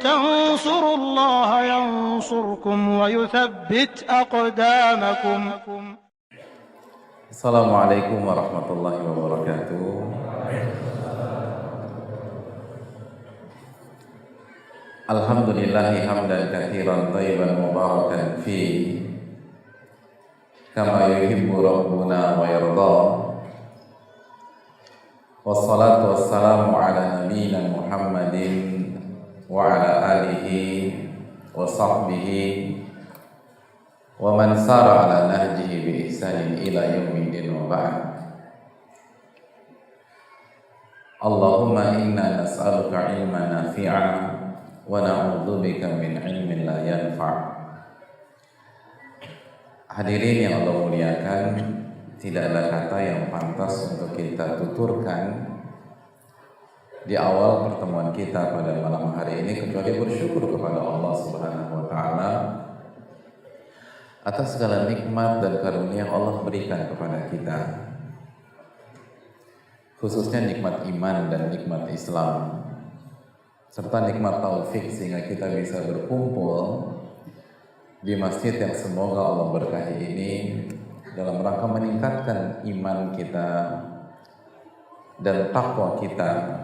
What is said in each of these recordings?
تنصروا الله ينصركم ويثبت أقدامكم. Assalamualaikum warahmatullahi wabarakatuh. Alhamdulillahi hamdan katsiran thayyiban mubarakan fi kama yuhibbu rabbuna wa yarda. Wassalatu wassalamu ala nabiyyina Muhammadin wa ala alihi wa sahbihi wa man sara ala nahjihi bi ihsanin ila yaumiddin wa ba'd. Allahumma inna nas'aluka ilman nafi'an wa na'udzubika min ilmin la yanfa'. Hadirin yang Allah muliakan, tidak ada kata yang pantas untuk kita tuturkan di awal pertemuan kita pada malam hari ini kecuali bersyukur kepada Allah Subhanahu wa taala atas segala nikmat dan karunia yang Allah berikan kepada kita, khususnya nikmat iman dan nikmat Islam, serta nikmat taufik sehingga kita bisa berkumpul di masjid yang semoga Allah berkahi ini dalam rangka meningkatkan iman kita dan takwa kita,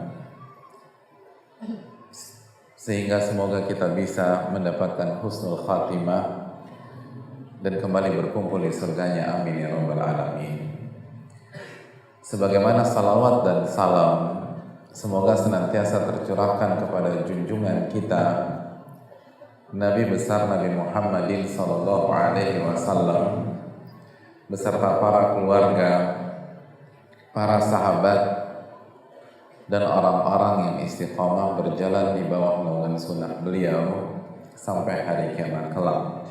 sehingga semoga kita bisa mendapatkan husnul khatimah dan kembali berkumpul di surganya, amin ya rabbal alamin. Sebagaimana salawat dan salam semoga senantiasa tercurahkan kepada junjungan kita Nabi besar Nabi Muhammadin sallallahu alaihi wasallam beserta para keluarga, para sahabat, dan orang-orang yang istiqamah berjalan di bawah naungan sunnah beliau sampai hari kiamat kelak.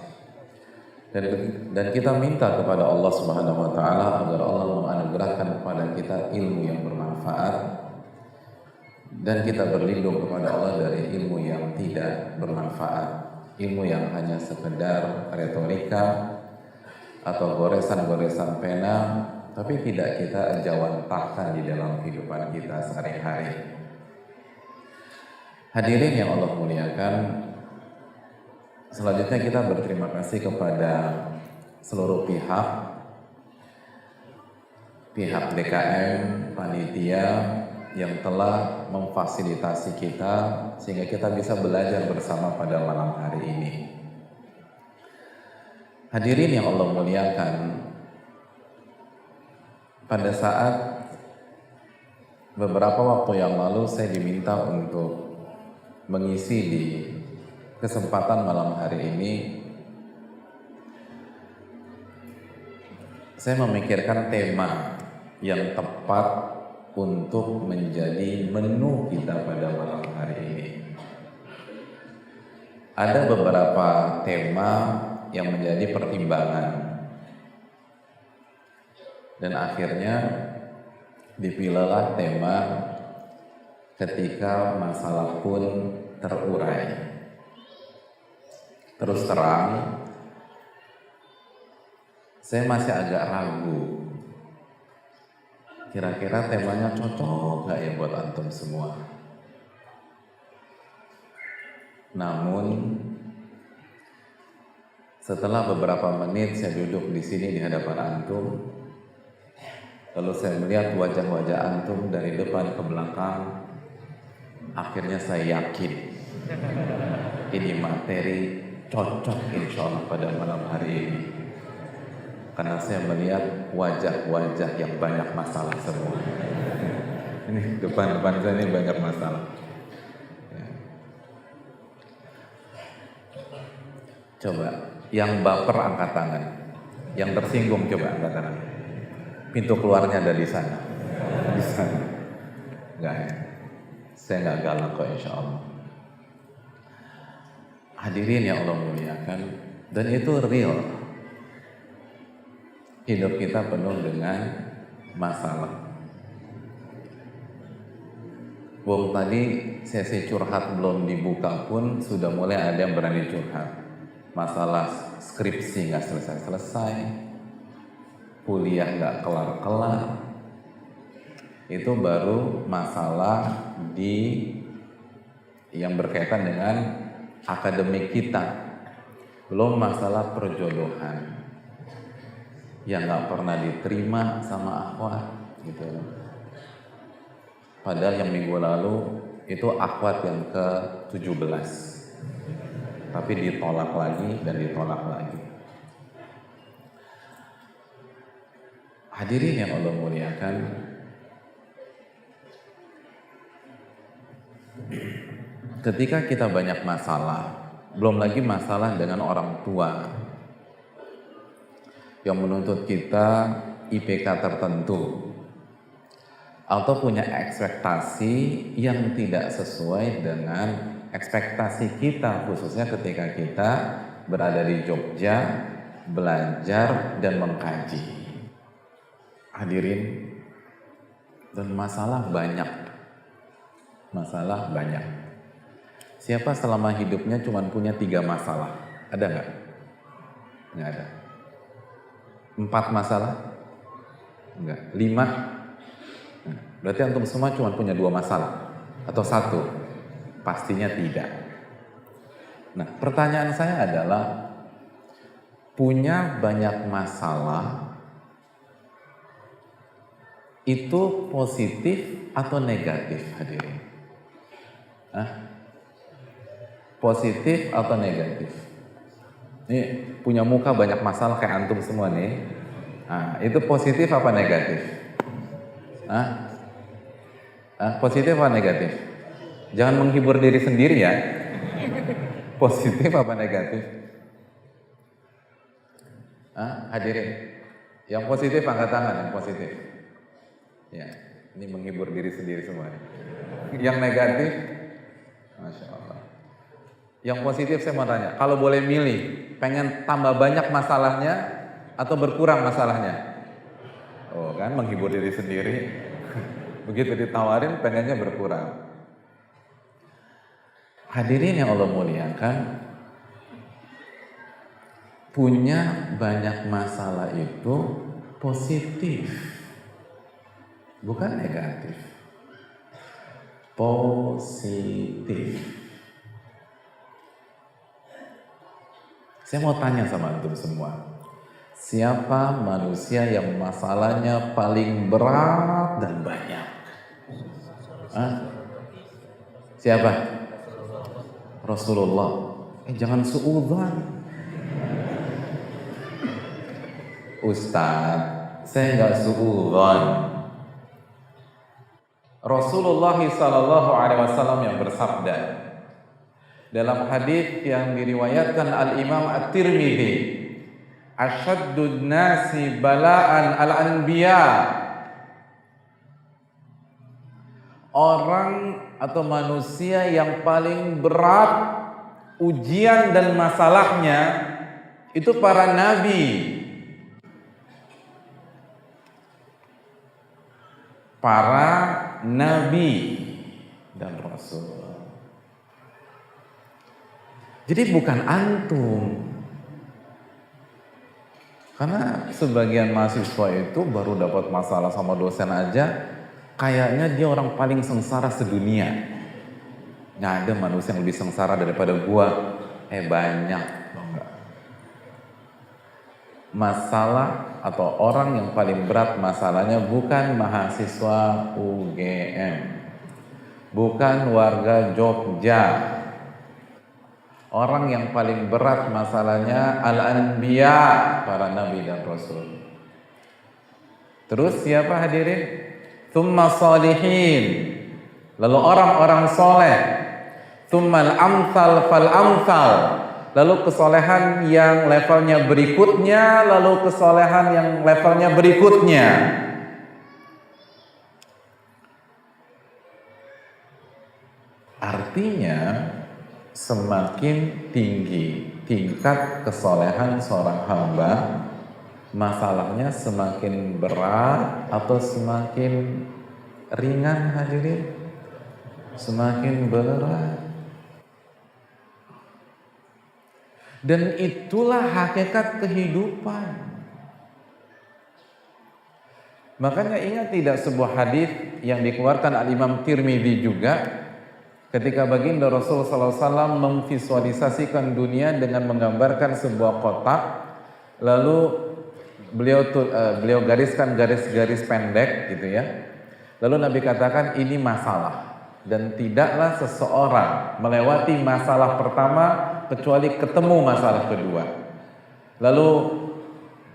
Dan kita minta kepada Allah Subhanahu wa taala agar Allah menganugerahkan kepada kita ilmu yang bermanfaat, dan kita berlindung kepada Allah dari ilmu yang tidak bermanfaat, ilmu yang hanya sekedar retorika atau goresan-goresan pena, tapi tidak kita jawantahkan di dalam kehidupan kita sehari-hari. Hadirin yang Allah muliakan, selanjutnya kita berterima kasih kepada seluruh pihak DKM, panitia yang telah memfasilitasi kita sehingga kita bisa belajar bersama pada malam hari ini. Hadirin yang Allah muliakan, pada saat beberapa waktu yang lalu saya diminta untuk mengisi di kesempatan malam hari ini, saya memikirkan tema yang tepat untuk menjadi menu kita pada malam hari ini. Ada beberapa tema yang menjadi pertimbangan, dan akhirnya dipilihlah tema ketika masalah pun terurai. Terus terang, saya masih agak ragu, kira-kira temanya cocok gak ya buat antum semua. Namun setelah beberapa menit saya duduk di sini di hadapan antum, lalu saya melihat wajah-wajah antum dari depan ke belakang, akhirnya saya yakin ini materi cocok insya Allah pada malam hari ini, karena saya melihat wajah-wajah yang banyak masalah semua. Ini depan saya ini banyak masalah. Coba yang baper angkat tangan, yang tersinggung coba angkat tangan. Pintu keluarnya ada di sana. Di sana. Enggak ya? Saya nggak galak kok insya Allah. Hadirin yang Allah muliakan, dan itu real. Hidup kita penuh dengan masalah. Tadi sesi curhat belum dibuka pun sudah mulai ada yang berani curhat. Masalah skripsi nggak selesai-selesai, kuliah nggak kelar-kelar. Itu baru masalah di yang berkaitan dengan akademik kita, belum masalah perjodohan yang nggak pernah diterima sama akhwat gitu. Padahal yang minggu lalu itu akhwat yang ke-17, tapi ditolak lagi dan ditolak lagi. Hadirin yang Allah muliakan, ketika kita banyak masalah, belum lagi masalah dengan orang tua yang menuntut kita IPK tertentu atau punya ekspektasi yang tidak sesuai dengan ekspektasi kita, khususnya ketika kita berada di Jogja belajar dan mengkaji. Hadirin, dan masalah banyak. Siapa selama hidupnya cuma punya 3 masalah? Ada nggak? Nggak ada. 4 masalah? Enggak. 5? Berarti antum semua cuma punya 2 masalah? Atau 1? Pastinya tidak. Nah, pertanyaan saya adalah, punya banyak masalah itu positif atau negatif, hadirin? Positif atau negatif? Ini punya muka banyak masalah kayak antum semua nih. Itu positif apa negatif? Positif apa negatif? Jangan menghibur diri sendiri ya. Positif apa negatif? Hadirin, yang positif angkat tangan, yang positif. Ya, ini menghibur diri sendiri semua. Yang negatif, Masya Allah. Yang positif saya mau tanya, kalau boleh milih, pengen tambah banyak masalahnya atau berkurang masalahnya? Oh kan, menghibur diri sendiri. Begitu ditawarin, pengennya berkurang. Hadirin yang Allah muliakan, punya banyak masalah itu positif, bukan negatif. Positif. Saya mau tanya sama antum semua, siapa manusia yang masalahnya paling berat dan banyak? Siapa? Rasulullah. Jangan suudzon. Ustaz, saya nggak suudzon. Rasulullah sallallahu alaihi wasallam yang bersabda dalam hadis yang diriwayatkan Al-Imam At-Tirmidzi, asyaddun nasi bala'an al-anbiya. Orang atau manusia yang paling berat ujian dan masalahnya itu para nabi. Para nabi dan rasul. Jadi bukan antum. Karena sebagian mahasiswa itu baru dapat masalah sama dosen aja, kayaknya dia orang paling sengsara sedunia. Nggak ada manusia yang lebih sengsara daripada gua. Banyak. Masalah atau orang yang paling berat masalahnya bukan mahasiswa UGM, bukan warga Jogja. Orang yang paling berat masalahnya al-anbiya, para nabi dan rasul. Terus siapa hadirin? Tsumma shalihin, lalu orang-orang soleh. Tsummal amsal fal amsal, lalu kesolehan yang levelnya berikutnya, lalu kesolehan yang levelnya berikutnya. Artinya semakin tinggi tingkat kesolehan seorang hamba, masalahnya semakin berat atau semakin ringan hadirin? Semakin berat. Dan itulah hakikat kehidupan. Makanya ingat tidak sebuah hadis yang dikeluarkan Al-Imam Tirmidzi juga, ketika baginda Rasul SAW memvisualisasikan dunia dengan menggambarkan sebuah kotak, lalu beliau gariskan garis-garis pendek gitu ya. Lalu Nabi katakan ini masalah, dan tidaklah seseorang melewati masalah pertama kecuali ketemu masalah kedua. Lalu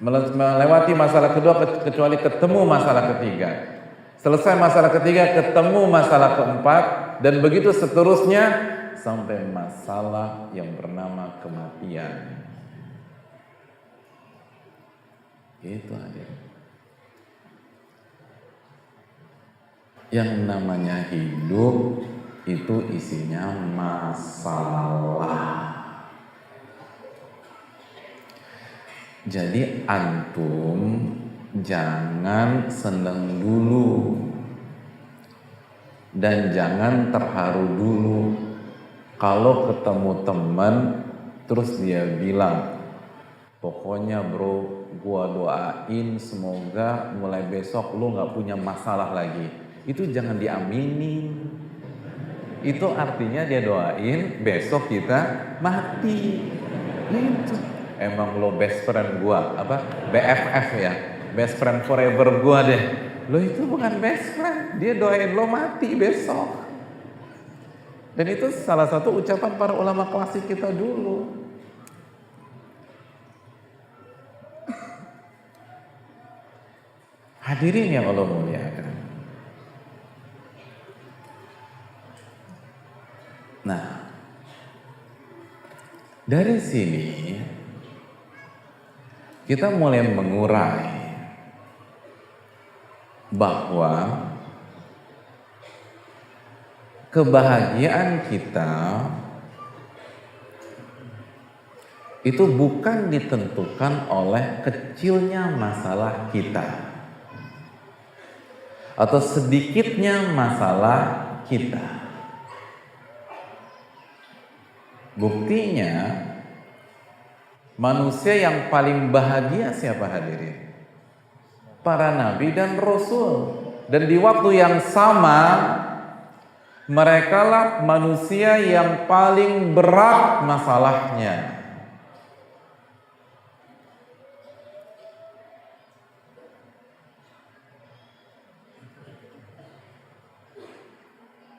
melewati masalah kedua kecuali ketemu masalah ketiga. Selesai masalah ketiga ketemu masalah keempat, dan begitu seterusnya sampai masalah yang bernama kematian. Itu hadir. Yang namanya hidup itu isinya masalah. Jadi antum jangan senang dulu dan jangan terharu dulu kalau ketemu teman terus dia bilang, pokoknya bro, gua doain semoga mulai besok lu gak punya masalah lagi. Itu jangan diaminin. Itu artinya dia doain besok kita mati. Itu emang lo best friend gua, BFF ya, best friend forever gua deh. Lo itu bukan best friend, dia doain lo mati besok. Dan itu salah satu ucapan para ulama klasik kita dulu. Hadirin yang Allah muliakan. Nah, dari sini kita mulai mengurai bahwa kebahagiaan kita itu bukan ditentukan oleh kecilnya masalah kita atau sedikitnya masalah kita. Buktinya manusia yang paling bahagia siapa hadirin? Para nabi dan rasul. Dan di waktu yang sama merekalah manusia yang paling berat masalahnya.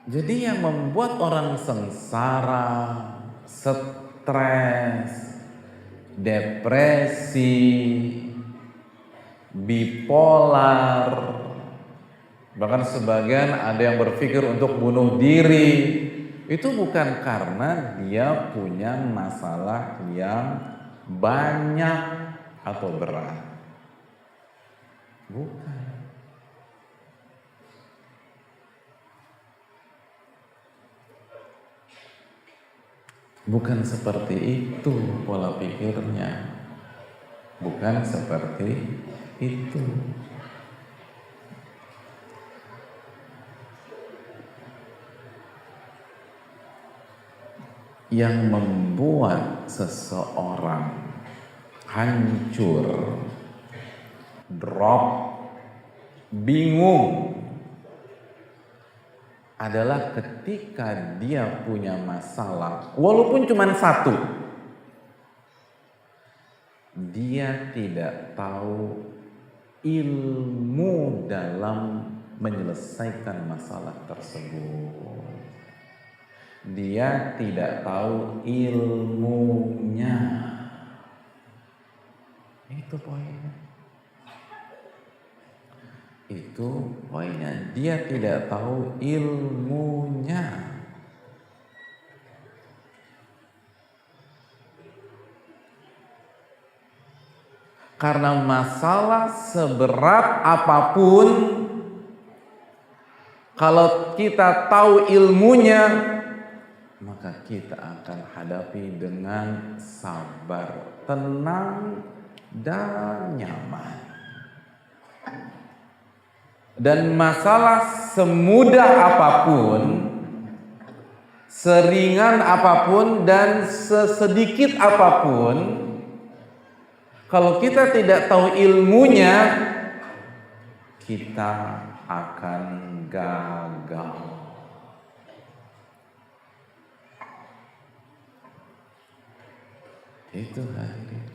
Jadi yang membuat orang sengsara, stres, depresi, bipolar, bahkan sebagian ada yang berpikir untuk bunuh diri, itu bukan karena dia punya masalah yang banyak atau berat. Bukan. Bukan seperti itu pola pikirnya. Bukan seperti itu. Yang membuat seseorang hancur, drop, bingung adalah ketika dia punya masalah, walaupun cuma satu, dia tidak tahu ilmu dalam menyelesaikan masalah tersebut. Dia tidak tahu ilmunya. Itu poinnya. Itu poinnya, dia tidak tahu ilmunya. Karena masalah seberat apapun, kalau kita tahu ilmunya, maka kita akan hadapi dengan sabar, tenang, dan nyaman. Dan masalah semudah apapun, seringan apapun, dan sesedikit apapun, kalau kita tidak tahu ilmunya, kita akan gagal. Itu hadirin.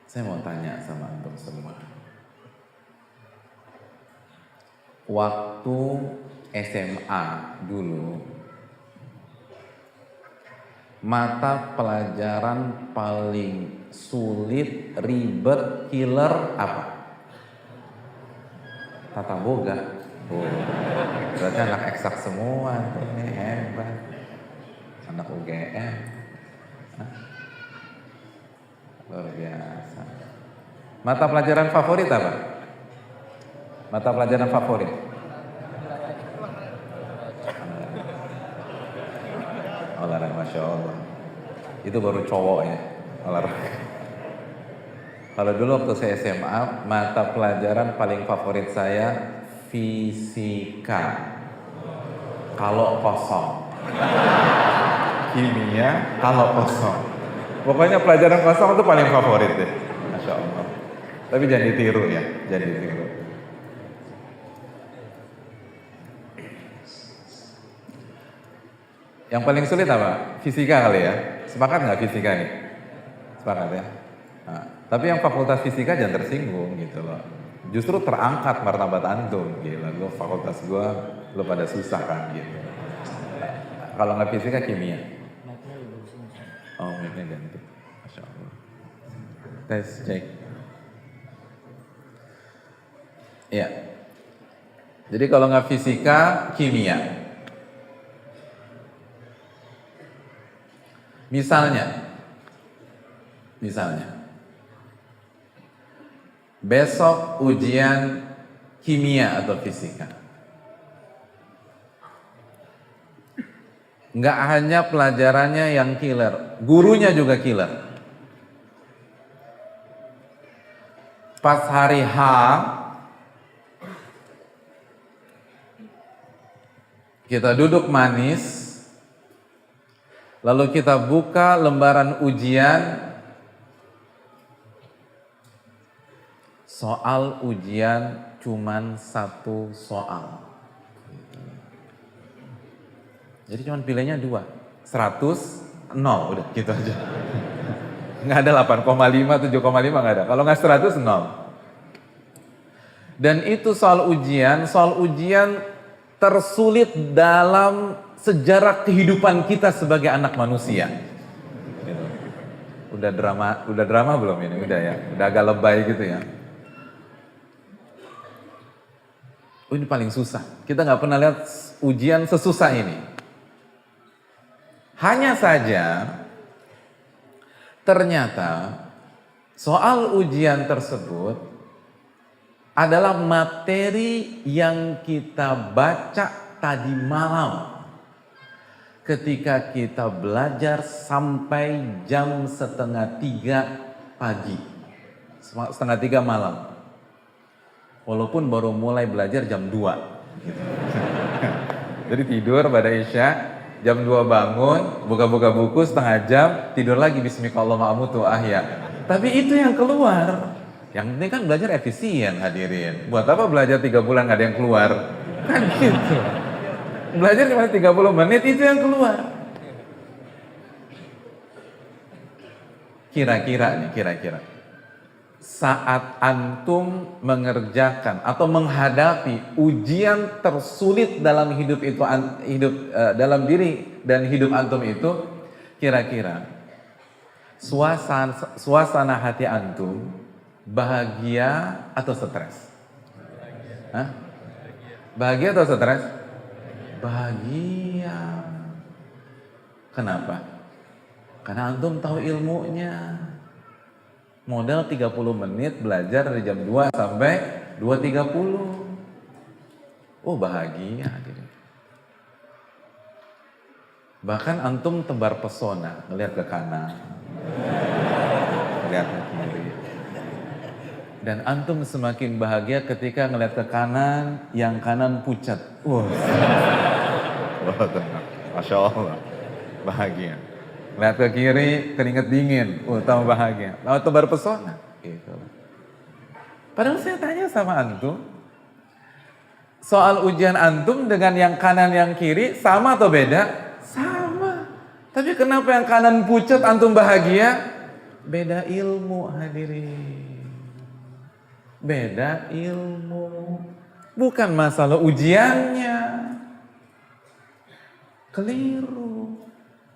Saya mau tanya sama antum semua. Waktu SMA dulu, mata pelajaran paling sulit, ribet, killer apa? Tata boga. Oh, berarti anak eksak semua tuh, ini hebat. Anak UGM. Hah? Luar biasa. Mata pelajaran favorit apa? Mata pelajaran favorit? Olahraga, Masya Allah. Itu baru cowok ya, olahraga. Kalau dulu waktu saya SMA, mata pelajaran paling favorit saya fisika. Kalau kosong. Kimia, kalau kosong. Pokoknya pelajaran kosong itu paling favorit deh. Masya Allah. Tapi jangan ditiru ya, jangan ditiru. Yang paling sulit apa? Fisika kali ya. Sepakat nggak fisika nih? Sepakat ya. Nah, tapi yang fakultas fisika jangan tersinggung gitu loh. Justru terangkat martabat antum. Gila, lo fakultas gua lo pada susah kan gitu. Nah, kalau nggak fisika kimia. Oh, mic-nya ganti. Masya Allah. Tes, cek. Ya. Jadi kalau nggak fisika, kimia. Misalnya, besok ujian kimia atau fisika. Nggak hanya pelajarannya yang killer, gurunya juga killer. Pas hari H, kita duduk manis, lalu kita buka lembaran ujian, soal ujian cuman satu soal. Jadi cuman pilihnya 2, 100, 0, udah gitu aja. Nggak ada 8,5, 7,5 nggak ada. Kalau nggak 100, 0. Dan itu soal ujian tersulit dalam sejarah kehidupan kita sebagai anak manusia. Gitu. Udah drama belum ini? Udah ya, udah agak lebay gitu ya. Oh, ini paling susah. Kita nggak pernah lihat ujian sesusah ini. Hanya saja, ternyata soal ujian tersebut adalah materi yang kita baca tadi malam ketika kita belajar sampai jam 2:30 pagi, 2:30 malam. Walaupun baru mulai belajar jam 2. Gitu. Jadi tidur pada Isya, jam 2 bangun, buka-buka buku setengah jam, tidur lagi bismillahirrahmanirrahim ahya. Tapi itu yang keluar. Yang penting kan belajar efisien hadirin. Buat apa belajar 3 bulan gak ada yang keluar? Kan gitu. Belajar cuma 30 menit itu yang keluar. Kira-kira. Saat antum mengerjakan atau menghadapi ujian tersulit dalam hidup itu, dalam diri dan hidup antum itu, kira-kira suasana hati antum bahagia atau stres? Hah? Bahagia atau stres? Bahagia. Kenapa? Karena antum tahu ilmunya. Modal 30 menit belajar dari jam 2 sampai 2:30. Oh, bahagia. Bahkan antum tebar pesona, ngelihat ke kanan, ngelihat ke kiri. Dan antum semakin bahagia ketika ngelihat ke kanan, yang kanan pucat. Masya Allah, bahagia. Lihat ke kiri, keringet dingin, tambah bahagia. Lalu tebar pesona. Gitu. Padahal saya tanya sama antum, soal ujian antum dengan yang kanan yang kiri sama atau beda? Sama. Tapi kenapa yang kanan pucat antum bahagia? Beda ilmu hadirin. Beda ilmu. Bukan masalah ujiannya. Keliru.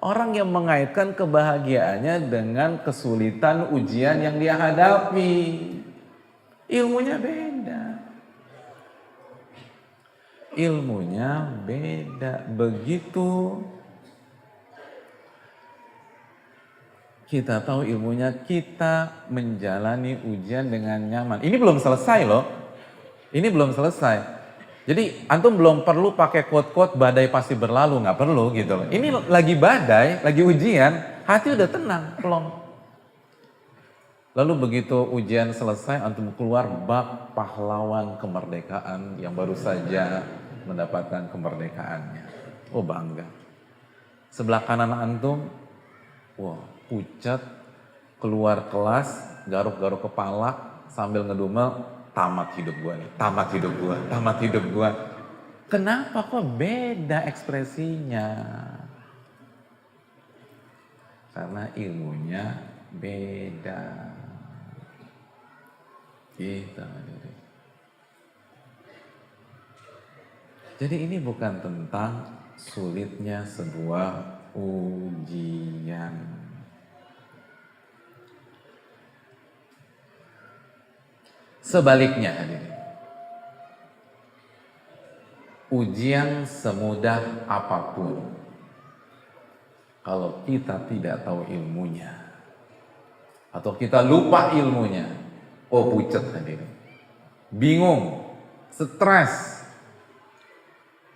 Orang yang mengaitkan kebahagiaannya dengan kesulitan ujian yang dia hadapi. Ilmunya beda. Ilmunya beda. Begitu kita tahu ilmunya, kita menjalani ujian dengan nyaman. Ini belum selesai loh. Ini belum selesai. Jadi antum belum perlu pakai quote-quote badai pasti berlalu, nggak perlu gitu loh. Ini lagi badai, lagi ujian, hati udah tenang, plong. Lalu begitu ujian selesai, antum keluar bak pahlawan kemerdekaan yang baru saja mendapatkan kemerdekaannya. Oh bangga. Sebelah kanan antum, wah pucat, keluar kelas, garuk-garuk kepala sambil ngedumel, tamat hidup gua nih, tamat hidup gua, tamat hidup gua. Kenapa kok beda ekspresinya? Karena ilmunya beda. Gitu. Jadi ini bukan tentang sulitnya sebuah ujian. Sebaliknya hadirin. Ujian semudah apapun, kalau kita tidak tahu ilmunya atau kita lupa ilmunya, oh pucat hadirin, bingung, stres,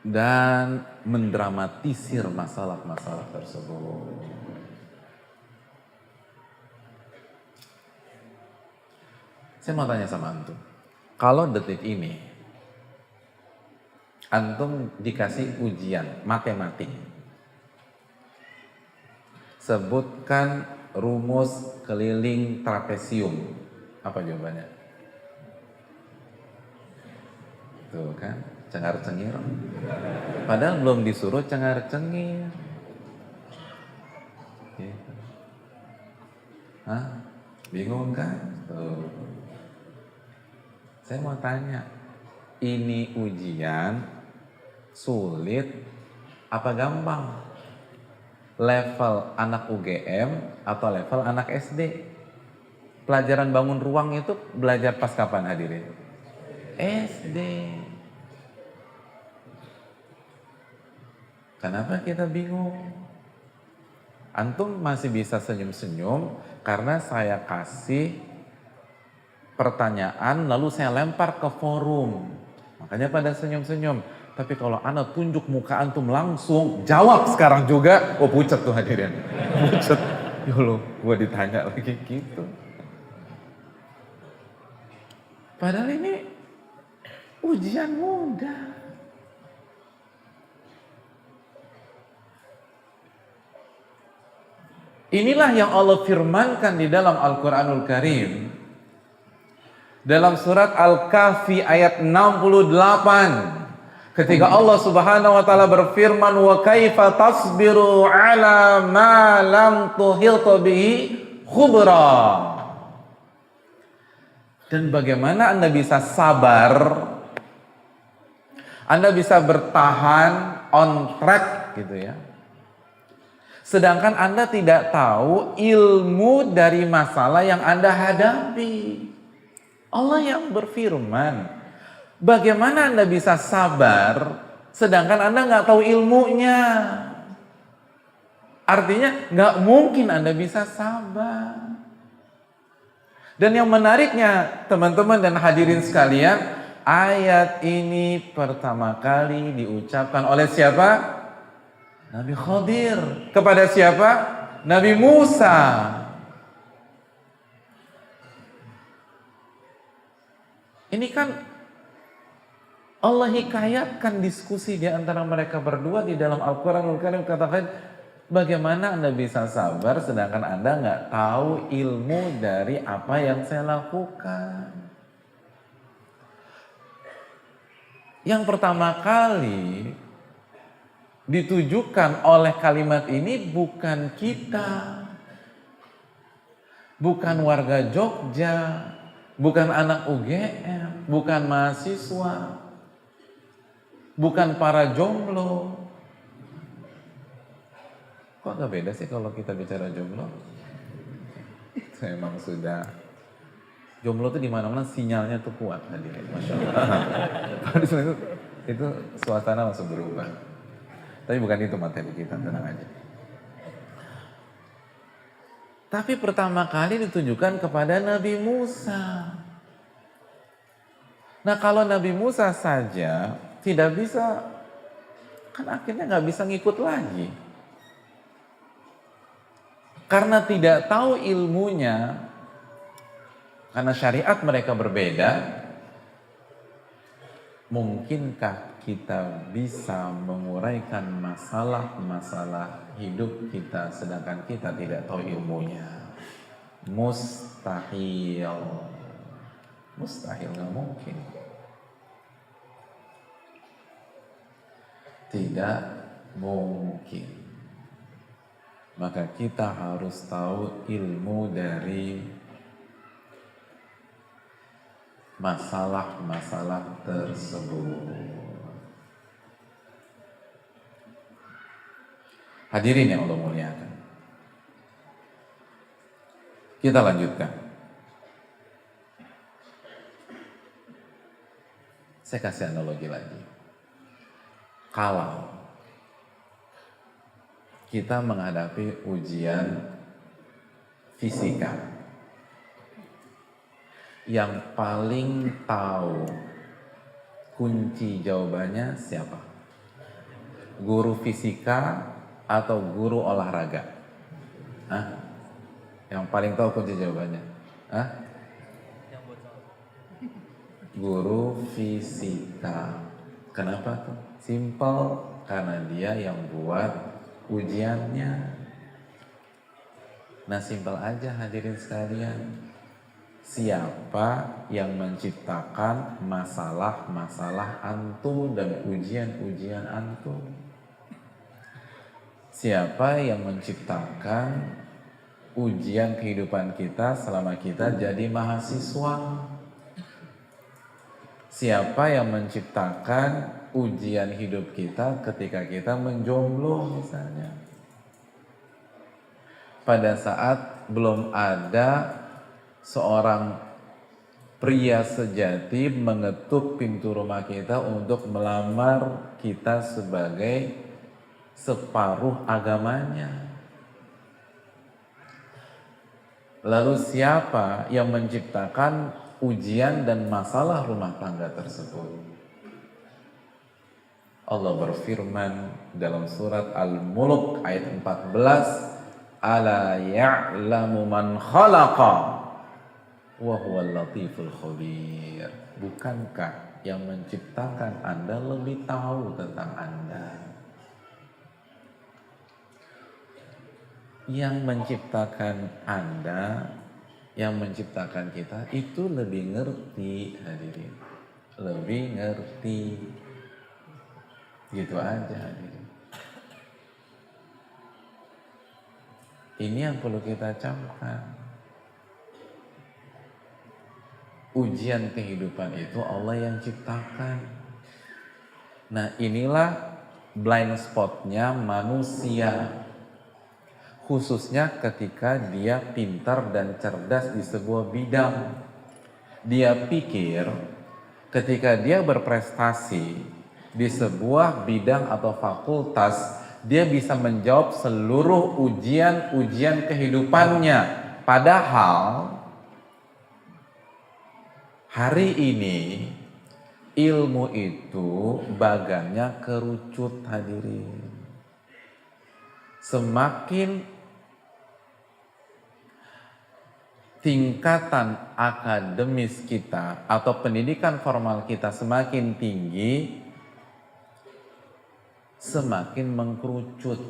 dan mendramatisir masalah-masalah tersebut. Saya mau tanya sama antum, kalau detik ini antum dikasih ujian matematik, sebutkan rumus keliling trapesium, apa jawabannya? Tuh kan, cengar-cengir. Padahal belum disuruh cengar-cengir. Gitu. Hah? Bingung kan? Tuh. Saya mau tanya, ini ujian sulit apa gampang? Level anak UGM atau level anak SD? Pelajaran bangun ruang itu belajar pas kapan hadirin? SD. Kenapa kita bingung? Antum masih bisa senyum-senyum karena saya kasih pertanyaan lalu saya lempar ke forum. Makanya pada senyum-senyum. Tapi kalau ana tunjuk muka antum langsung, jawab sekarang juga, oh pucat tuh hadirin. Pucat. Yolo, gua ditanya lagi gitu. Padahal ini ujian mudah. Inilah yang Allah firmankan di dalam Al-Quranul Karim. Dalam surat Al-Kahfi ayat 68. Ketika Allah Subhanahu wa taala berfirman, "Wa kaifa tasbiru 'ala ma lam tuhit bihi khubra." Dan bagaimana Anda bisa sabar? Anda bisa bertahan on track gitu ya. Sedangkan Anda tidak tahu ilmu dari masalah yang Anda hadapi. Allah yang berfirman, bagaimana Anda bisa sabar sedangkan Anda nggak tahu ilmunya? Artinya nggak mungkin Anda bisa sabar. Dan yang menariknya teman-teman dan hadirin sekalian, ayat ini pertama kali diucapkan oleh siapa? Nabi Khadir. Kepada siapa? Nabi Musa. Ini kan Allah hikayatkan diskusi di antara mereka berdua di dalam Al-Quranul Karim, katakan bagaimana Anda bisa sabar sedangkan Anda nggak tahu ilmu dari apa yang saya lakukan. Yang pertama kali ditujukan oleh kalimat ini bukan kita, bukan warga Jogja, bukan anak UGM, bukan mahasiswa, bukan para jomblo. Kok agak beda sih kalau kita bicara jomblo? Saya emang sudah jomblo tuh di mana-mana sinyalnya tuh kuat tadi, masya Allah. itu suasana langsung berubah. Tapi bukan itu materi kita, tenang aja. Tapi pertama kali ditunjukkan kepada Nabi Musa. Nah kalau Nabi Musa saja tidak bisa, kan akhirnya nggak bisa ngikut lagi. Karena tidak tahu ilmunya, karena syariat mereka berbeda, mungkinkah kita bisa menguraikan masalah-masalah hidup kita sedangkan kita tidak tahu ilmunya? Mustahil. Mustahil, nggak mungkin. Tidak mungkin. Maka kita harus tahu ilmu dari masalah-masalah tersebut. Hadirin yang Allah muliakan. Kita lanjutkan. Saya kasih analogi lagi. Kalau kita menghadapi ujian fisika, yang paling tahu kunci jawabannya siapa? Guru fisika atau guru olahraga? Hah? Yang paling tahu kunci jawabannya? Hah? Guru fisika. Kenapa tuh? Simple, karena dia yang buat ujiannya. Nah simpel aja hadirin sekalian. Siapa yang menciptakan masalah-masalah antum dan ujian-ujian antum? Siapa yang menciptakan ujian kehidupan kita selama kita jadi mahasiswa? Siapa yang menciptakan ujian hidup kita ketika kita menjomblo misalnya? Pada saat belum ada seorang pria sejati mengetuk pintu rumah kita untuk melamar kita sebagai separuh agamanya. Lalu siapa yang menciptakan ujian dan masalah rumah tangga tersebut? Allah berfirman dalam surat Al-Mulk ayat 14, "Ala ya'lamu man khalaqa wa huwal latiful khabir." Bukankah yang menciptakan Anda lebih tahu tentang Anda? Yang menciptakan Anda, yang menciptakan kita itu lebih ngerti hadirin. Lebih ngerti. Gitu aja hadirin. Ini yang perlu kita camkan. Ujian kehidupan itu Allah yang ciptakan. Nah inilah blind spotnya manusia. Khususnya ketika dia pintar dan cerdas di sebuah bidang. Dia pikir ketika dia berprestasi di sebuah bidang atau fakultas, dia bisa menjawab seluruh ujian-ujian kehidupannya. Padahal hari ini ilmu itu bagannya kerucut hadirin. Semakin tingkatan akademis kita atau pendidikan formal kita semakin tinggi, semakin mengkerucut.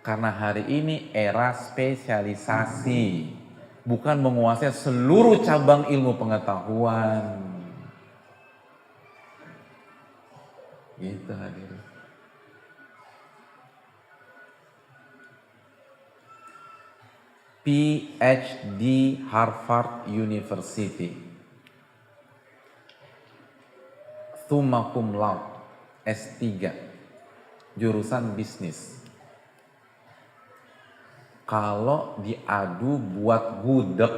Karena hari ini era spesialisasi, bukan menguasai seluruh cabang ilmu pengetahuan. Gitu hadirin. PhD Harvard University, summa cum laude, S3, jurusan bisnis. Kalau diadu buat gudeg,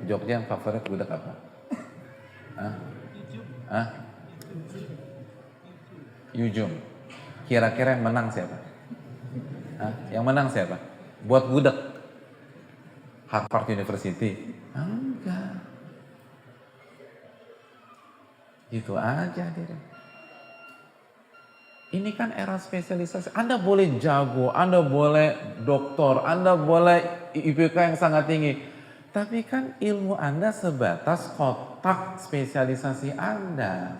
Jogja yang favorit gudeg apa? Yujum. Kira-kira yang menang siapa? Yang menang siapa? Buat gudeg Harvard University? Enggak. Gitu aja deh. Ini kan era spesialisasi. Anda boleh jago, Anda boleh doktor, Anda boleh IPK yang sangat tinggi. Tapi kan ilmu Anda sebatas kotak spesialisasi Anda.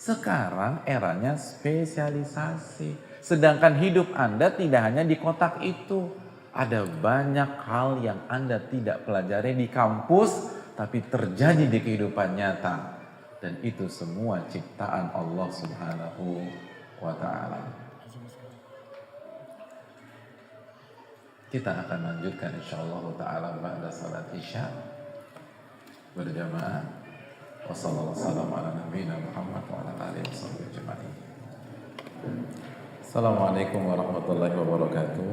Sekarang eranya spesialisasi. Sedangkan hidup Anda tidak hanya di kotak itu. Ada banyak hal yang Anda tidak pelajari di kampus, tapi terjadi di kehidupan nyata. Dan itu semua ciptaan Allah Subhanahu wa ta'ala. Kita akan lanjutkan insyaallah ta'ala ba'da salat isya berjamaah. Wassalamualaikum warahmatullahi wabarakatuh. Assalamualaikum warahmatullahi wabarakatuh.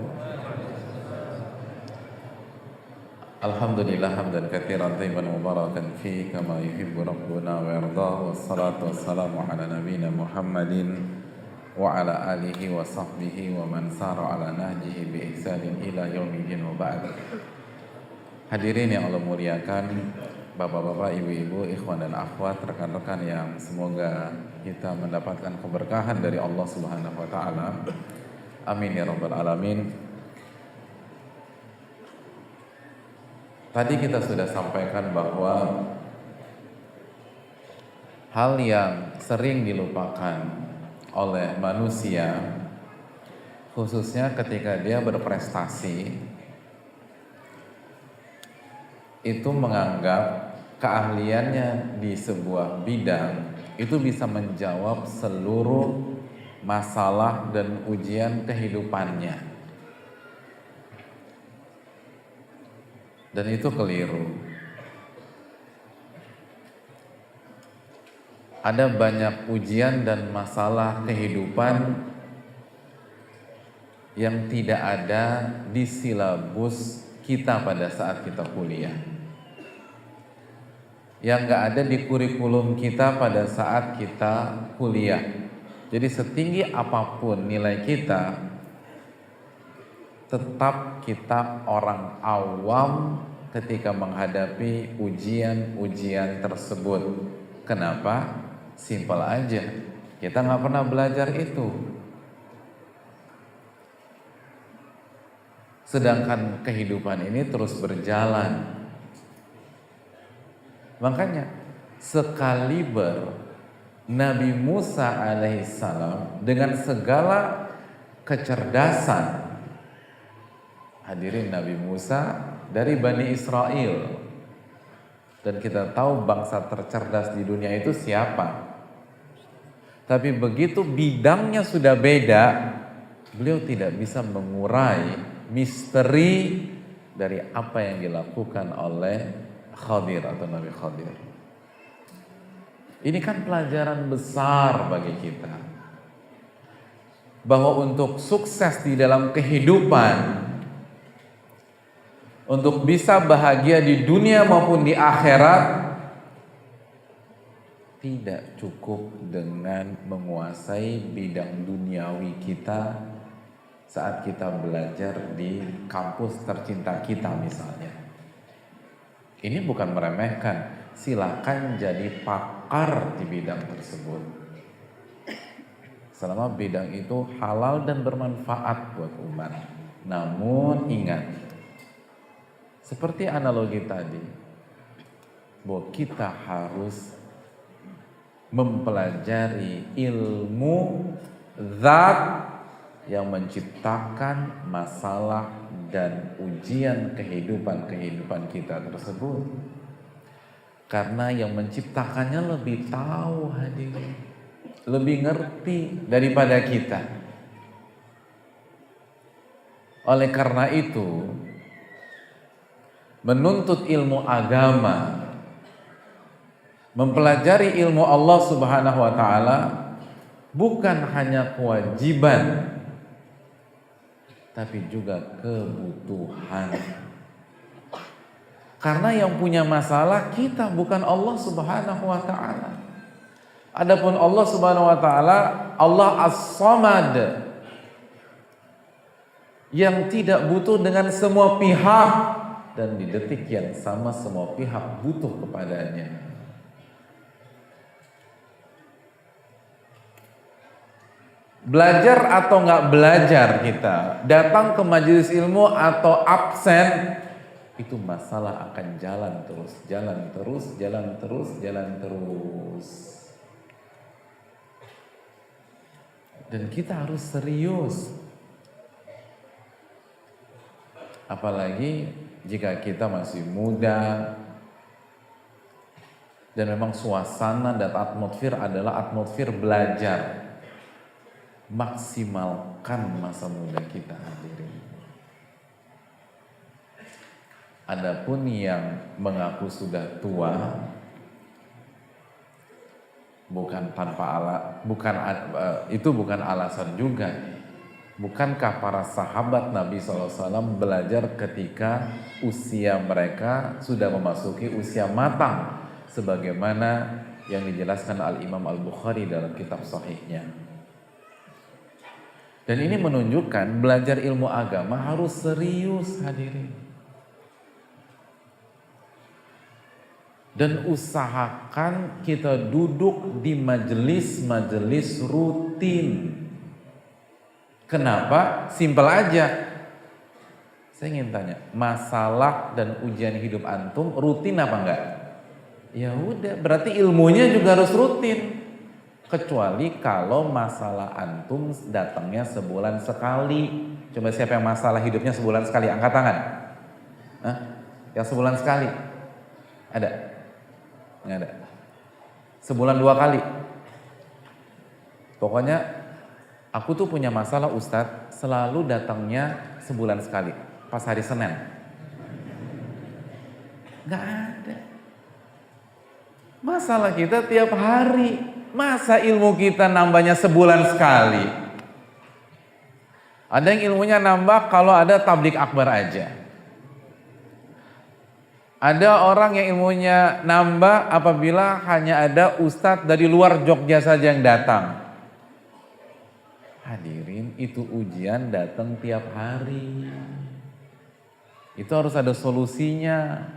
Alhamdulillah hamdan katsiran tayyiban mubarakan fi kama yuhibbu rabbuna wa yardah. Wassalatu wassalamu ala nabiyyina Muhammadin wa ala alihi wa sahbihi wa man sara ala nahjihi bi ihsanin ila yaumil wa ba'd. Hadirin yang Allah muliakan, bapak-bapak, ibu-ibu, ikhwan dan akhwat, rekan-rekan yang semoga kita mendapatkan keberkahan dari Allah Subhanahu wa taala. Amin ya rabbal alamin. Tadi kita sudah sampaikan bahwa hal yang sering dilupakan oleh manusia, khususnya ketika dia berprestasi, itu menganggap keahliannya di sebuah bidang itu bisa menjawab seluruh masalah dan ujian kehidupannya. Dan itu keliru. Ada banyak ujian dan masalah kehidupan yang tidak ada di silabus kita pada saat kita kuliah, yang gak ada di kurikulum kita pada saat kita kuliah. Jadi setinggi apapun nilai kita, tetap kita orang awam ketika menghadapi ujian-ujian tersebut. Kenapa? Simpel aja, kita gak pernah belajar itu. Sedangkan kehidupan ini terus berjalan. Makanya sekaliber Nabi Musa alaihissalam dengan segala kecerdasan, hadirin, Nabi Musa dari Bani Israel, dan kita tahu bangsa tercerdas di dunia itu siapa. Tapi begitu bidangnya sudah beda, beliau tidak bisa mengurai misteri dari apa yang dilakukan oleh Khadir atau Nabi Khadir. Ini kan pelajaran besar bagi kita, bahwa untuk sukses di dalam kehidupan, untuk bisa bahagia di dunia maupun di akhirat, tidak cukup dengan menguasai bidang duniawi kita saat kita belajar di kampus tercinta kita misalnya. Ini bukan meremehkan, silakan jadi pakar di bidang tersebut selama bidang itu halal dan bermanfaat buat umat. Namun ingat, seperti analogi tadi, bahwa kita harus mempelajari ilmu zat yang menciptakan masalah dan ujian kehidupan kita tersebut. Karena yang menciptakannya lebih tahu hadirin, lebih ngerti daripada kita. Oleh karena itu, menuntut ilmu agama, mempelajari ilmu Allah Subhanahu wa taala bukan hanya kewajiban, tapi juga kebutuhan. Karena yang punya masalah kita, bukan Allah Subhanahu wa taala. Adapun Allah Subhanahu wa taala, Allah As-Samad, yang tidak butuh dengan semua pihak, dan di detik yang sama semua pihak butuh kepadanya. Belajar atau nggak belajar kita, datang ke majelis ilmu atau absen, itu masalah akan jalan terus, jalan terus, jalan terus, jalan terus. Dan kita harus serius. Apalagi jika kita masih muda dan memang suasana dan atmosfer adalah atmosfer belajar. Maksimalkan masa muda kita hadirin. Adapun yang mengaku sudah tua, itu bukan alasan juga. Bukankah para sahabat Nabi SAW belajar ketika usia mereka sudah memasuki usia matang, sebagaimana yang dijelaskan Al-Imam Al-Bukhari dalam kitab sahihnya. Dan ini menunjukkan belajar ilmu agama harus serius hadirin. Dan usahakan kita duduk di majelis-majelis rutin. Kenapa? Simpel aja. Saya ingin tanya, masalah dan ujian hidup antum rutin apa enggak? Ya udah, berarti ilmunya juga harus rutin. Kecuali kalau masalah antum datangnya sebulan sekali. Coba siapa yang masalah hidupnya sebulan sekali? Angkat tangan. Hah? Yang sebulan sekali? Ada? Nggak ada. Sebulan 2 kali. Pokoknya aku tuh punya masalah Ustadz, selalu datangnya sebulan sekali, pas hari Senin. Nggak ada. Masalah kita tiap hari. Masa ilmu kita nambahnya sebulan sekali? Ada yang ilmunya nambah kalau ada tablik akbar aja. Ada orang yang ilmunya nambah apabila hanya ada ustadz dari luar Jogja saja yang datang. Hadirin, itu ujian datang tiap hari. Itu harus ada solusinya.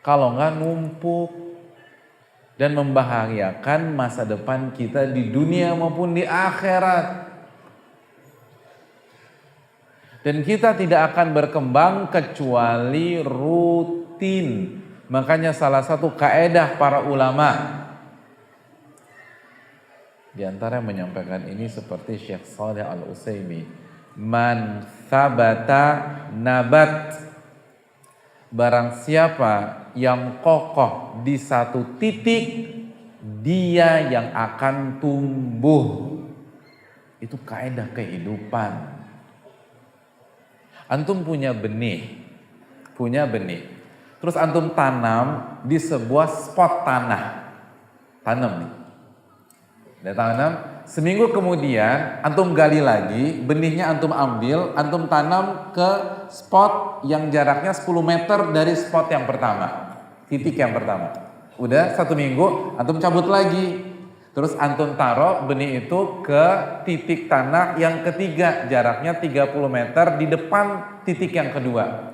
Kalau enggak numpuk dan membahayakan masa depan kita di dunia maupun di akhirat. Dan kita tidak akan berkembang kecuali rutin. Makanya salah satu kaedah para ulama di antara yang menyampaikan ini seperti Syekh Shalih Al-Utsaimin, man thabata nabat. Barang siapa yang kokoh di satu titik, dia yang akan tumbuh. Itu kaedah kehidupan. Antum punya benih. Terus antum tanam di sebuah spot tanah. Tanam nih. Dia tanam, seminggu kemudian antum gali lagi, benihnya antum ambil, antum tanam ke spot yang jaraknya 10 meter dari spot yang pertama, titik yang pertama. Udah 1 minggu, antum cabut lagi, terus antum taruh benih itu ke titik tanah yang ketiga, jaraknya 30 meter di depan titik yang kedua.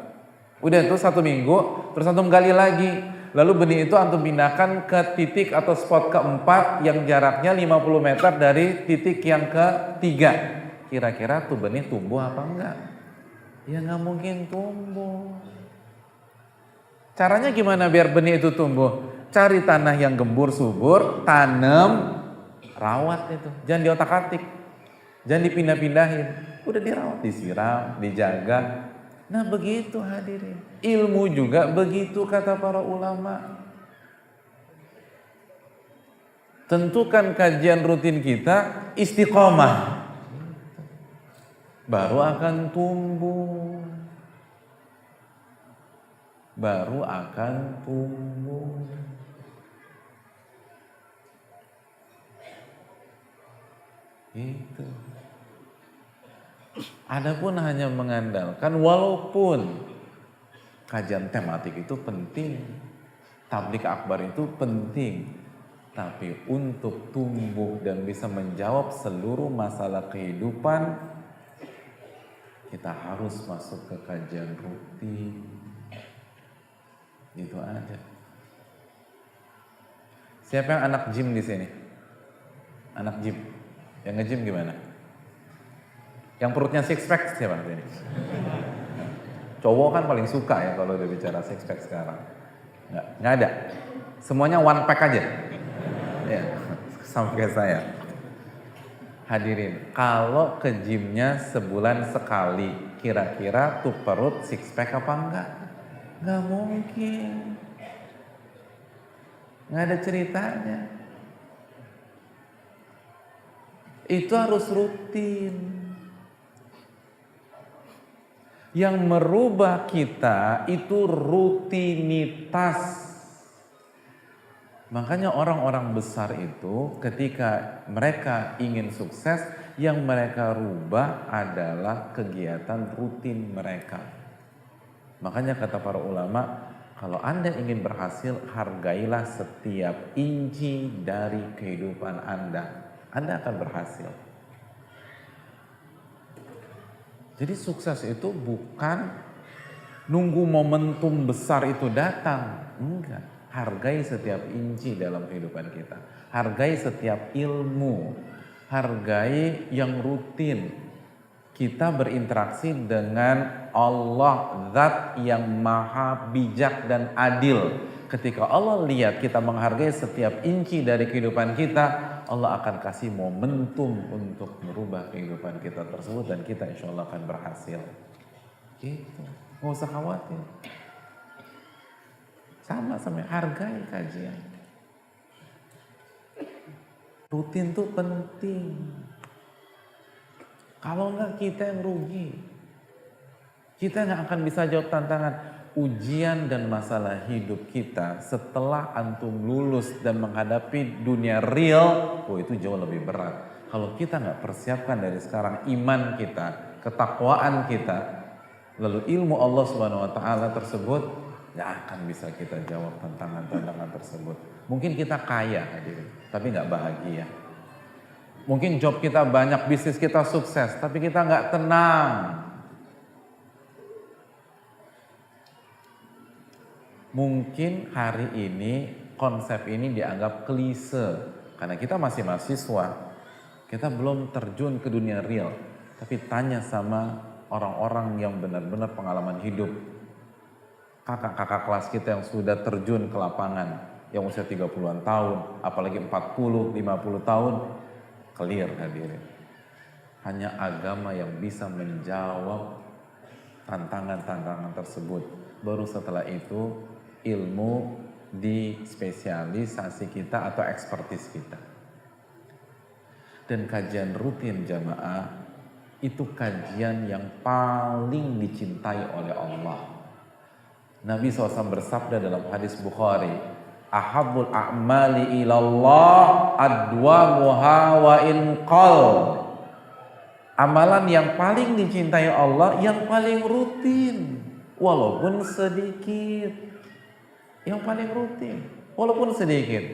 Udah itu 1 minggu, terus antum gali lagi. Lalu benih itu antum pindahkan ke titik atau spot keempat yang jaraknya 50 meter dari titik yang ketiga. Kira-kira tuh benih tumbuh apa enggak? Ya nggak mungkin tumbuh. Caranya gimana biar benih itu tumbuh? Cari tanah yang gembur subur, tanam, rawat itu. Jangan diotak-atik, jangan dipindah-pindahin. Udah dirawat, disiram, dijaga. Nah begitu hadirin. Ilmu juga begitu kata para ulama. Tentukan kajian rutin kita istiqomah. Baru akan tumbuh. Baru akan tumbuh. Itu. Adapun hanya mengandalkan, walaupun kajian tematik itu penting, tablik akbar itu penting, tapi untuk tumbuh dan bisa menjawab seluruh masalah kehidupan, kita harus masuk ke kajian rutin. Gitu aja. Siapa yang anak gym di sini? Anak gym. Yang nge-gym gimana? Yang perutnya six pack siapa ini? Cowok kan paling suka ya kalau udah bicara six pack sekarang. Nggak ada. Semuanya one pack aja. Ya, sama kayak saya. Hadirin, kalau ke gymnya sebulan sekali, kira-kira tuh perut six pack apa enggak? Nggak mungkin. Nggak ada ceritanya. Itu harus rutin. Yang merubah kita itu rutinitas. Makanya orang-orang besar itu ketika mereka ingin sukses, yang mereka rubah adalah kegiatan rutin mereka. Makanya kata para ulama, kalau Anda ingin berhasil, hargailah setiap inci dari kehidupan Anda akan berhasil. Jadi sukses itu bukan nunggu momentum besar itu datang. Enggak. Hargai setiap inci dalam kehidupan kita. Hargai setiap ilmu. Hargai yang rutin. Kita berinteraksi dengan Allah, zat yang maha bijak dan adil. Ketika Allah lihat kita menghargai setiap inci dari kehidupan kita, Allah akan kasih momentum untuk merubah kehidupan kita tersebut dan kita insya Allah akan berhasil. Gitu, nggak usah khawatir. Sama-sama hargai kajian. Rutin tuh penting. Kalau enggak kita yang rugi. Kita nggak akan bisa jawab tantangan. Ujian dan masalah hidup kita setelah antum lulus dan menghadapi dunia real, itu jauh lebih berat. Kalau kita nggak persiapkan dari sekarang iman kita, ketakwaan kita, lalu ilmu Allah Subhanahu Wa Taala tersebut, nggak akan bisa kita jawab tantangan-tantangan tersebut. Mungkin kita kaya, hadirin, tapi nggak bahagia. Mungkin job kita banyak, bisnis kita sukses, tapi kita nggak tenang. Mungkin hari ini konsep ini dianggap klise karena kita masih mahasiswa, kita belum terjun ke dunia real. Tapi tanya sama orang-orang yang benar-benar pengalaman hidup, kakak-kakak kelas kita yang sudah terjun ke lapangan, yang usia 30-an tahun, apalagi 40, 50 tahun, clear hadirin. Hanya agama yang bisa menjawab tantangan-tantangan tersebut. Baru setelah itu ilmu di spesialisasi kita atau ekspertis kita. Dan kajian rutin jamaah itu kajian yang paling dicintai oleh Allah. Nabi SAW bersabda dalam hadis Bukhari, ahabbul a'mali ilallah adwamuha wa in qal. Amalan yang paling dicintai Allah yang paling rutin walaupun sedikit. Yang paling rutin, walaupun sedikit.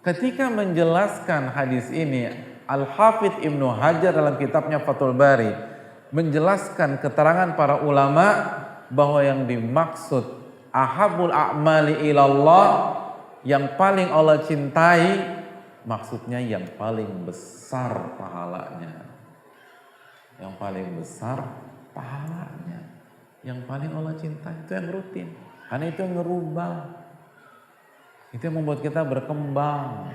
Ketika menjelaskan hadis ini, Al-Hafidh Ibnu Hajar dalam kitabnya Fathul Bari menjelaskan keterangan para ulama bahwa yang dimaksud ahabul a'mali ilallah, yang paling Allah cintai, maksudnya yang paling besar pahalanya. Yang paling besar pahalanya, yang paling Allah cinta itu yang rutin, karena itu yang ngerubah, itu yang membuat kita berkembang,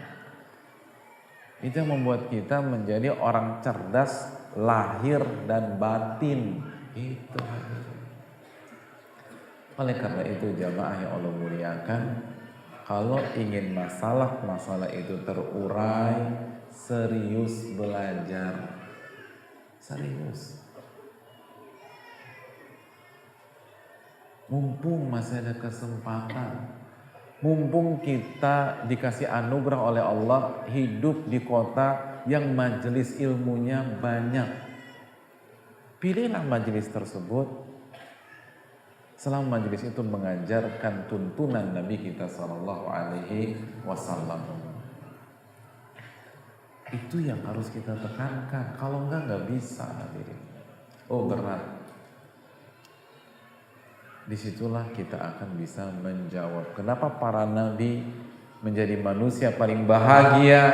itu yang membuat kita menjadi orang cerdas lahir dan batin. Itu Oleh karena itu jamaah yang Allah muliakan, kalau ingin masalah itu terurai, serius belajar. Serius. Mumpung masih ada kesempatan, mumpung kita dikasih anugerah oleh Allah hidup di kota yang majelis ilmunya banyak, pilihlah majelis tersebut selama majelis itu mengajarkan tuntunan Nabi kita Shallallahu Alaihi Wasallam. Itu yang harus kita tekankan. Kalau nggak bisa hadirin. Oh berat. Disitulah kita akan bisa menjawab kenapa para nabi menjadi manusia paling bahagia,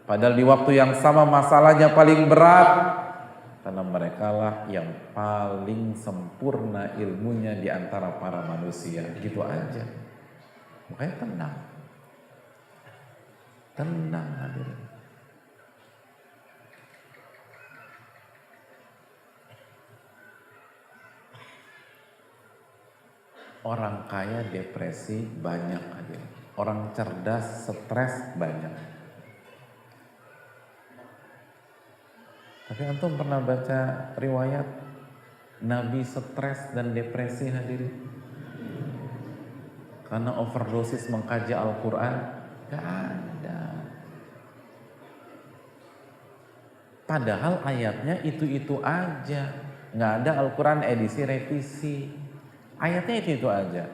padahal di waktu yang sama masalahnya paling berat, karena mereka lah yang paling sempurna ilmunya di antara para manusia. Gitu aja. Makanya tenang hadirin. Orang kaya depresi banyak aja. Orang cerdas stres banyak. Tapi antum pernah baca riwayat Nabi stres dan depresi hadirin? Karena overdosis mengkaji Al-Quran? Gak ada. Padahal ayatnya itu-itu aja. Gak ada Al-Quran edisi revisi. Ayatnya itu aja.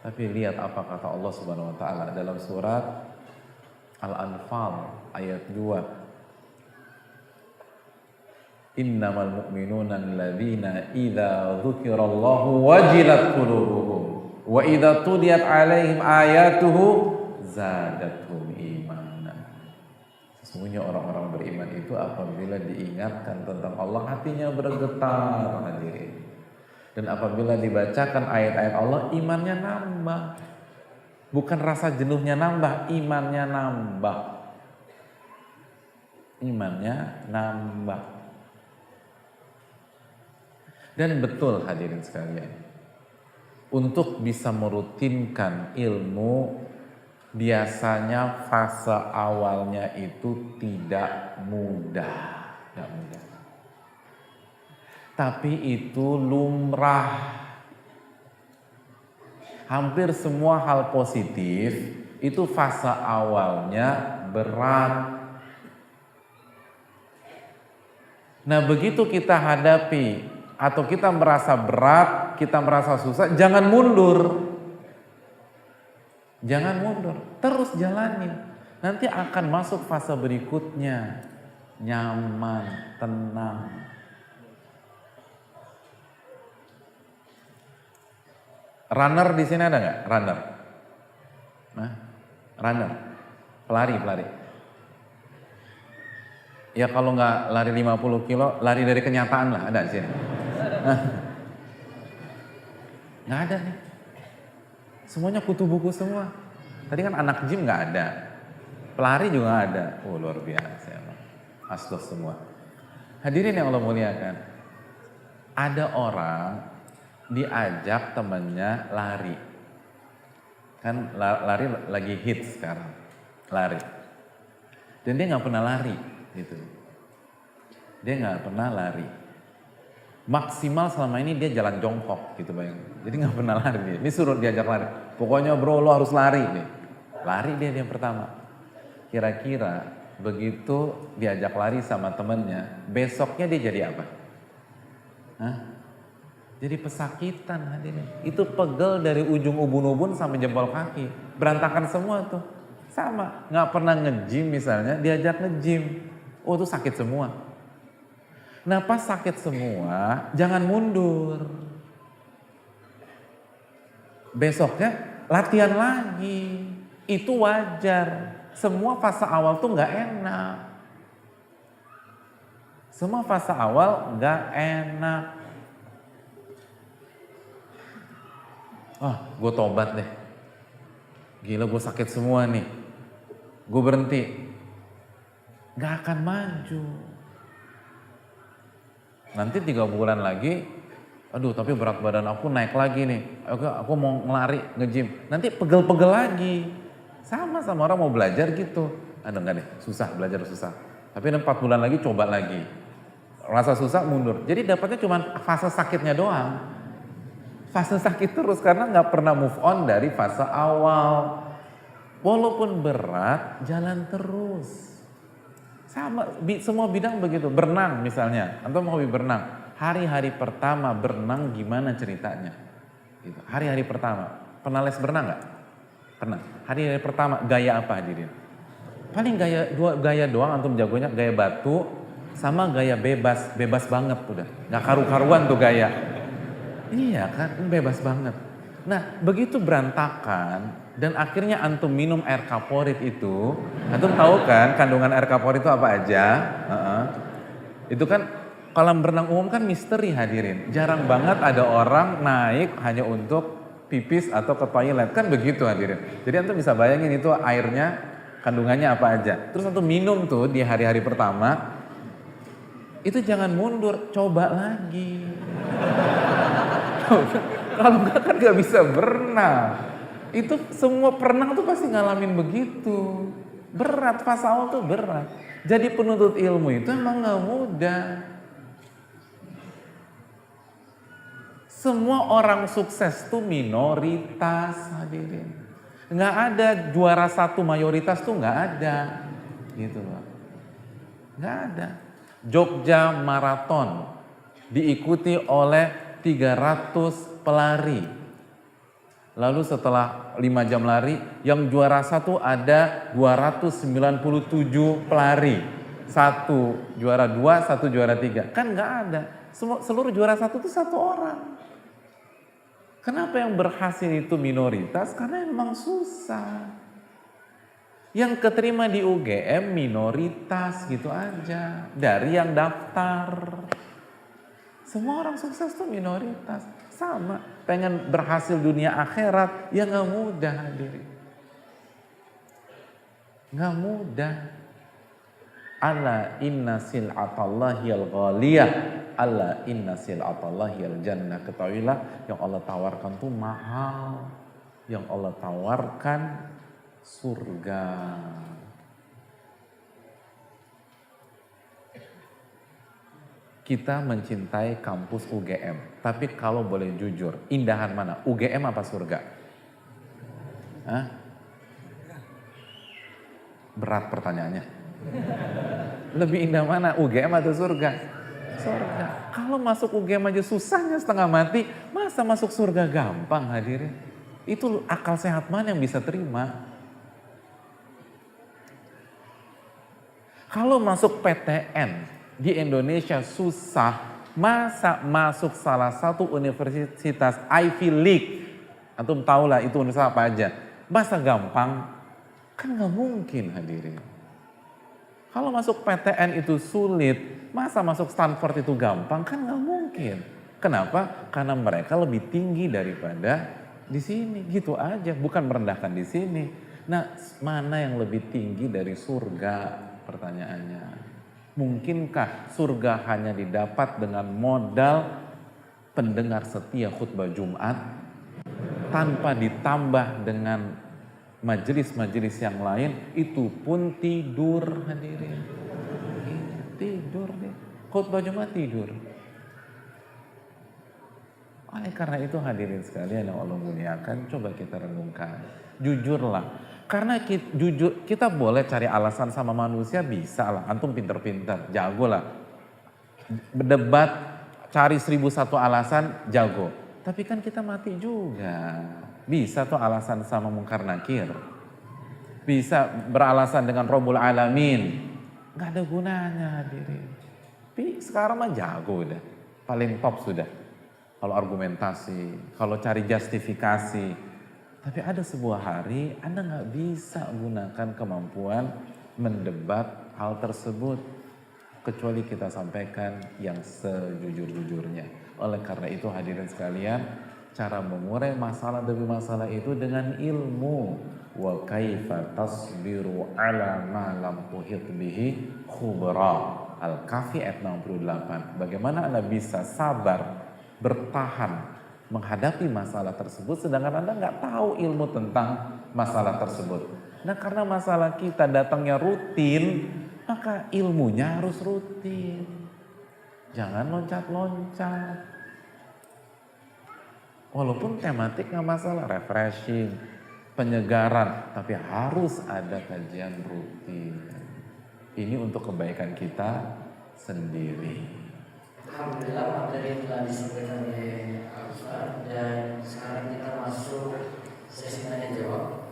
Tapi lihat apa kata Allah Subhanahu wa taala dalam surat Al-Anfal ayat 2. Innamal mu'minuna alladzina idza dzukirallahu wajilat qulubuhum wa idza tuliyat 'alaihim ayatuhu zadatuhum imanan. Sesungguhnya orang-orang beriman itu apabila diingatkan tentang Allah hatinya bergetar hadirin. Dan apabila dibacakan ayat-ayat Allah, imannya nambah. Bukan rasa jenuhnya nambah, imannya nambah. Imannya nambah. Dan betul hadirin sekalian, untuk bisa merutinkan ilmu, biasanya fase awalnya itu tidak mudah. Tidak mudah. Tapi itu lumrah. Hampir semua hal positif itu fase awalnya berat. Nah begitu kita hadapi atau kita merasa berat, kita merasa susah, jangan mundur. Jangan mundur, terus jalani. Nanti akan masuk fase berikutnya. Nyaman, tenang. Runner di sini ada nggak? Runner, nah, runner, pelari. Ya kalau nggak lari 50 kilo, lari dari kenyataan lah, ada di sini. Nggak ada nih. Semuanya kutu buku semua. Tadi kan anak gym nggak ada, pelari juga nggak ada. Oh luar biasa emang, asdos semua. Hadirin yang Allah muliakan, ada orang diajak temennya lari, kan lari lagi hits sekarang, lari, dan dia nggak pernah lari, gitu. Dia nggak pernah lari, maksimal selama ini dia jalan jongkok, gitu bayang. Jadi nggak pernah lari dia. Ini suruh diajak lari, pokoknya bro lo harus lari, nih. Lari dia yang pertama. Kira-kira begitu diajak lari sama temennya, besoknya dia jadi apa? Hah? Jadi pesakitan hadirin. Itu pegel dari ujung ubun-ubun sampai jempol kaki. Berantakan semua tuh. Sama, gak pernah nge-gym misalnya, diajak nge-gym. Oh itu sakit semua. Nah pas sakit semua, jangan mundur. Besoknya latihan lagi. Itu wajar. Semua fase awal tuh gak enak. Semua fase awal gak enak. Gue tobat deh. Gila gue sakit semua nih. Gue berhenti. Gak akan maju. Nanti 3 bulan lagi Aduh tapi berat badan aku naik lagi nih, aku mau ngelari, nge-gym, nanti pegel-pegel lagi. Sama orang mau belajar gitu. Aduh enggak deh, susah, belajar susah. Tapi 4 bulan lagi coba lagi. Rasa susah mundur. Jadi dapatnya cuma fase sakitnya doang. Fase sakit terus karena nggak pernah move on dari fase awal. Walaupun berat, jalan terus. Sama, semua bidang begitu. Berenang misalnya, atau mau hobi berenang. Hari-hari pertama berenang gimana ceritanya? Gitu. Hari-hari pertama, pernah les berenang nggak? Pernah. Hari-hari pertama gaya apa hadirin? Paling gaya doang antum jagonya, gaya batu sama gaya bebas banget udah. Nggak karu-karuan tuh gaya. Iya kan, bebas banget. Nah begitu berantakan dan akhirnya antum minum air kaporit itu, antum tahu kan kandungan air kaporit itu apa aja? Itu kan kolam berenang umum kan misteri hadirin. Jarang banget ada orang naik hanya untuk pipis atau ke toilet, kan begitu hadirin. Jadi antum bisa bayangin itu airnya kandungannya apa aja. Terus antum minum tuh di hari-hari pertama, itu jangan mundur, coba lagi. Kalau enggak kan gak bisa berenang. Itu semua perenang tuh pasti ngalamin begitu. Berat, fase awal tuh berat. Jadi penuntut ilmu itu emang gak mudah. Semua orang sukses tuh minoritas hadirin. Gak ada juara satu mayoritas tuh gak ada. Gitu loh. Gak ada. Jogja Marathon diikuti oleh 300 pelari. Lalu setelah 5 jam lari, yang juara satu ada 297 pelari. Satu juara 2, satu juara 3. Kan gak ada. Seluruh juara satu itu satu orang. Kenapa yang berhasil itu minoritas? Karena emang susah. Yang keterima di UGM minoritas gitu aja. Dari yang daftar. Semua orang sukses tuh minoritas. Sama, pengen berhasil dunia akhirat, ya gak mudah hadirin. Gak mudah. Ala inna sil'atallahi al-ghaliyah. Ala inna sil'atallahi al-jannah. Ketahuilah yang Allah tawarkan tuh mahal. Yang Allah tawarkan surga. Kita mencintai kampus UGM, tapi kalau boleh jujur, indahan mana? UGM apa surga? Hah? Berat pertanyaannya. Lebih indah mana? UGM atau surga? Surga. Kalau masuk UGM aja susahnya setengah mati, masa masuk surga gampang hadirin? Itu akal sehat mana yang bisa terima? Kalau masuk PTN, di Indonesia susah, masa masuk salah satu universitas Ivy League, antum tahu lah itu universitas apa aja, masa gampang? Kan gak mungkin hadirin. Kalau masuk PTN itu sulit, masa masuk Stanford itu gampang? Kan gak mungkin. Kenapa? Karena mereka lebih tinggi daripada di sini, gitu aja, bukan merendahkan di sini. Nah, mana yang lebih tinggi dari surga? Pertanyaannya. Mungkinkah surga hanya didapat dengan modal pendengar setia khutbah Jumat tanpa ditambah dengan majelis-majelis yang lain? Itu pun tidur hadirin. Tidur nih, khutbah Jumat tidur. Oleh karena itu hadirin sekalian yang Allah muliakan, coba kita renungkan. Jujurlah. Karena kita boleh cari alasan sama manusia, bisa lah. Antum pinter-pinter, jago lah. Berdebat, cari 1001 alasan, jago. Tapi kan kita mati juga. Bisa tuh alasan sama mungkar nakir. Bisa beralasan dengan Rabbul Alamin. Gak ada gunanya hadirin. Tapi sekarang mah jago udah. Paling top sudah. Kalau argumentasi, kalau cari justifikasi. Tapi ada sebuah hari Anda gak bisa gunakan kemampuan mendebat hal tersebut. Kecuali kita sampaikan yang sejujur-jujurnya. Oleh karena itu hadirin sekalian, cara mengurai masalah demi masalah itu dengan ilmu. Wa kaifa tasbiru ala ma lam tuhit bihi khubra. Al-Kahfi ayat 68. Bagaimana Anda bisa sabar bertahan menghadapi masalah tersebut sedangkan Anda nggak tahu ilmu tentang masalah tersebut. Nah karena masalah kita datangnya rutin, maka ilmunya harus rutin. Jangan loncat-loncat. Walaupun tematik nggak masalah, refreshing, penyegaran, tapi harus ada kajian rutin. Ini untuk kebaikan kita sendiri. Alhamdulillah materi yang telah disampaikan oleh Ustaz, dan sekarang kita masuk sesi tanya jawab.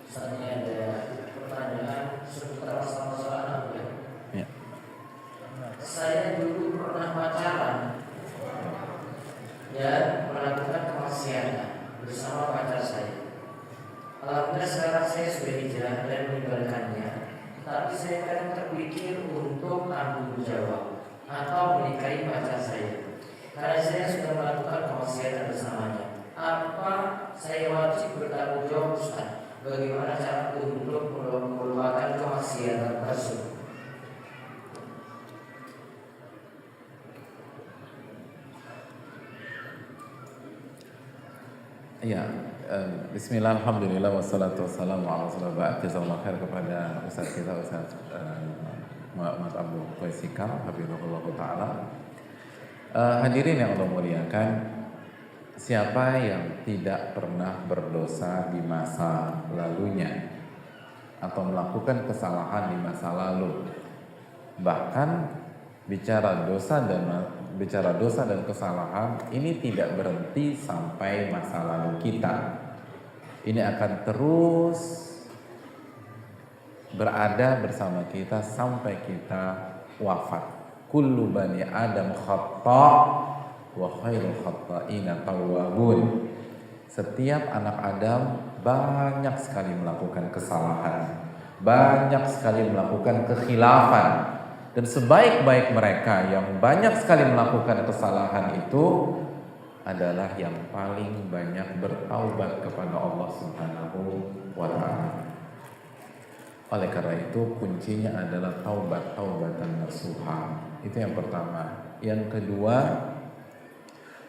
Saat ini ada pertanyaan seputar masalah anak ya. Ya. Saya dulu pernah pacaran dan melakukan kemaksiatan bersama pacar saya. Alhamdulillah sekarang saya sudah hijrah dan meninggalkannya, tapi saya kadang terpikir untuk tanggung jawab atau menikahi pacar saya karena saya sudah melakukan kemaksiatan bersamanya. Apa saya wajib bertanggung jawab Ustaz? Bagaimana cara untuk melupakan kemaksiatan tersebut? Ya, bismillah, alhamdulillah, wassalatu wassalamu ala rasulillah. Jazakallahu khair kepada Ustaz kita, Ustaz Muhammad Abdul Qaisikal, hafizahullah ta'ala. Hadirin yang Allah muliakan, siapa yang tidak pernah berdosa di masa lalunya atau melakukan kesalahan di masa lalu, bahkan bicara dosa dan kesalahan ini tidak berhenti sampai masa lalu kita. Ini akan terus berada bersama kita sampai kita wafat. Kullu bani Adam khata' wa khairul khata'ina tawwabun. Setiap anak Adam banyak sekali melakukan kesalahan, banyak sekali melakukan kekhilafan, dan sebaik-baik mereka yang banyak sekali melakukan kesalahan itu adalah yang paling banyak bertaubat kepada Allah Subhanahu wa ta'ala. Oleh karena itu kuncinya adalah taubatan nasuha. Itu yang pertama. Yang kedua,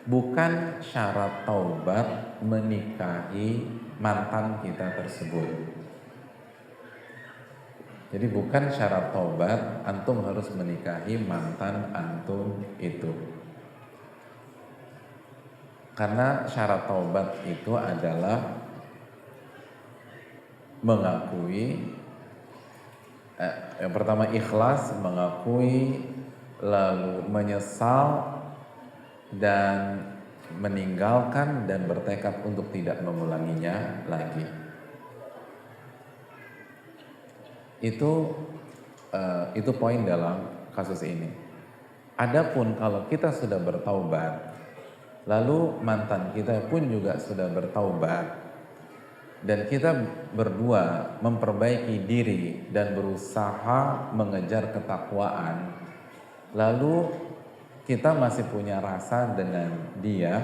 bukan syarat taubat menikahi mantan kita tersebut. Jadi bukan syarat taubat antum harus menikahi mantan antum itu. Karena syarat taubat itu adalah mengakui, yang pertama ikhlas, mengakui, lalu menyesal, dan meninggalkan dan bertekad untuk tidak mengulanginya lagi. Itu poin dalam kasus ini. Adapun kalau kita sudah bertaubat, lalu mantan kita pun juga sudah bertaubat, dan kita berdua memperbaiki diri dan berusaha mengejar ketakwaan, lalu kita masih punya rasa dengan dia,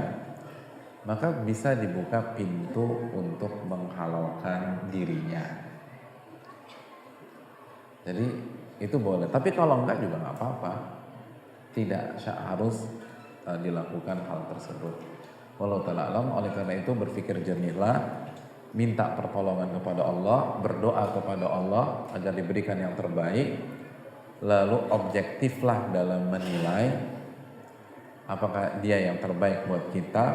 maka bisa dibuka pintu untuk menghalalkan dirinya. Jadi itu boleh, tapi kalau enggak juga nggak apa-apa, tidak harus dilakukan hal tersebut. Wallahu ta'ala alam. Oleh karena itu berpikir jernihlah, minta pertolongan kepada Allah, berdoa kepada Allah agar diberikan yang terbaik, lalu objektiflah dalam menilai apakah dia yang terbaik buat kita,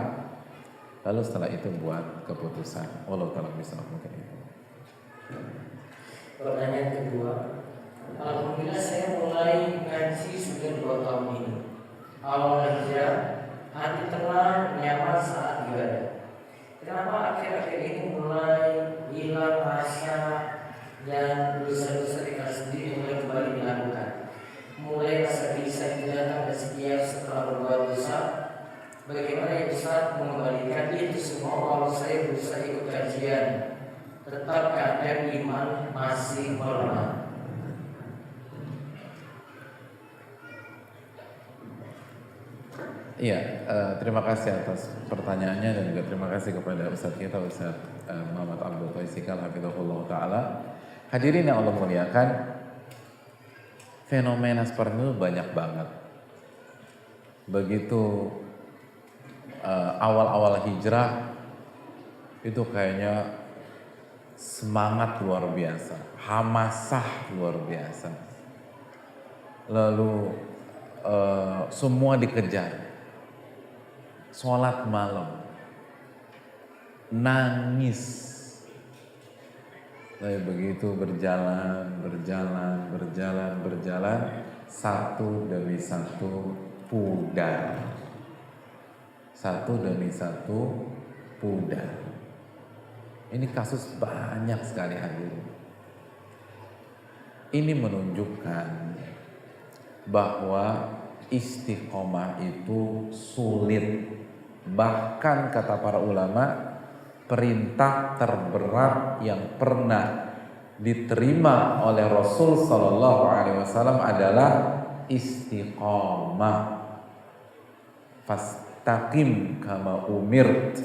lalu setelah itu buat keputusan. Wallahu ta'ala bisa mungkin itu. Pertanyaan kedua, alhamdulillah saya mulai ngaji sudah 2 tahun ini. Awal hijrah, hati tenang, nyaman saat ibadah. Kenapa akhir-akhir ini mulai hilang rasa dan dosa-dosa kita sendiri mulai kembali dilakukan? Mulai rasa gelisah itu datang dan setiap setelah berbuat dosa. Bagaimana ya Ustaz mengembalikan itu semua kalau saya berusaha ikut kajian, tetap kadang iman masih melemah? Iya, terima kasih atas pertanyaannya dan juga terima kasih kepada Ustadz kita, Ustadz Muhammad Abdul Qaisikal, hafizahullah ta'ala. Hadirin yang Allah muliakan, fenomena seperti itu banyak banget. Begitu awal-awal hijrah itu kayaknya semangat luar biasa, hamasah luar biasa. Lalu semua dikejar, sholat malam, nangis. Tapi begitu berjalan, satu demi satu pudar. Satu demi satu pudar. Ini kasus banyak sekali hadirin. Ini menunjukkan bahwa istiqomah itu sulit. Bahkan kata para ulama, perintah terberat yang pernah diterima oleh Rasul Sallallahu Alaihi Wasallam adalah istiqomah. Fastaqim kama umirt,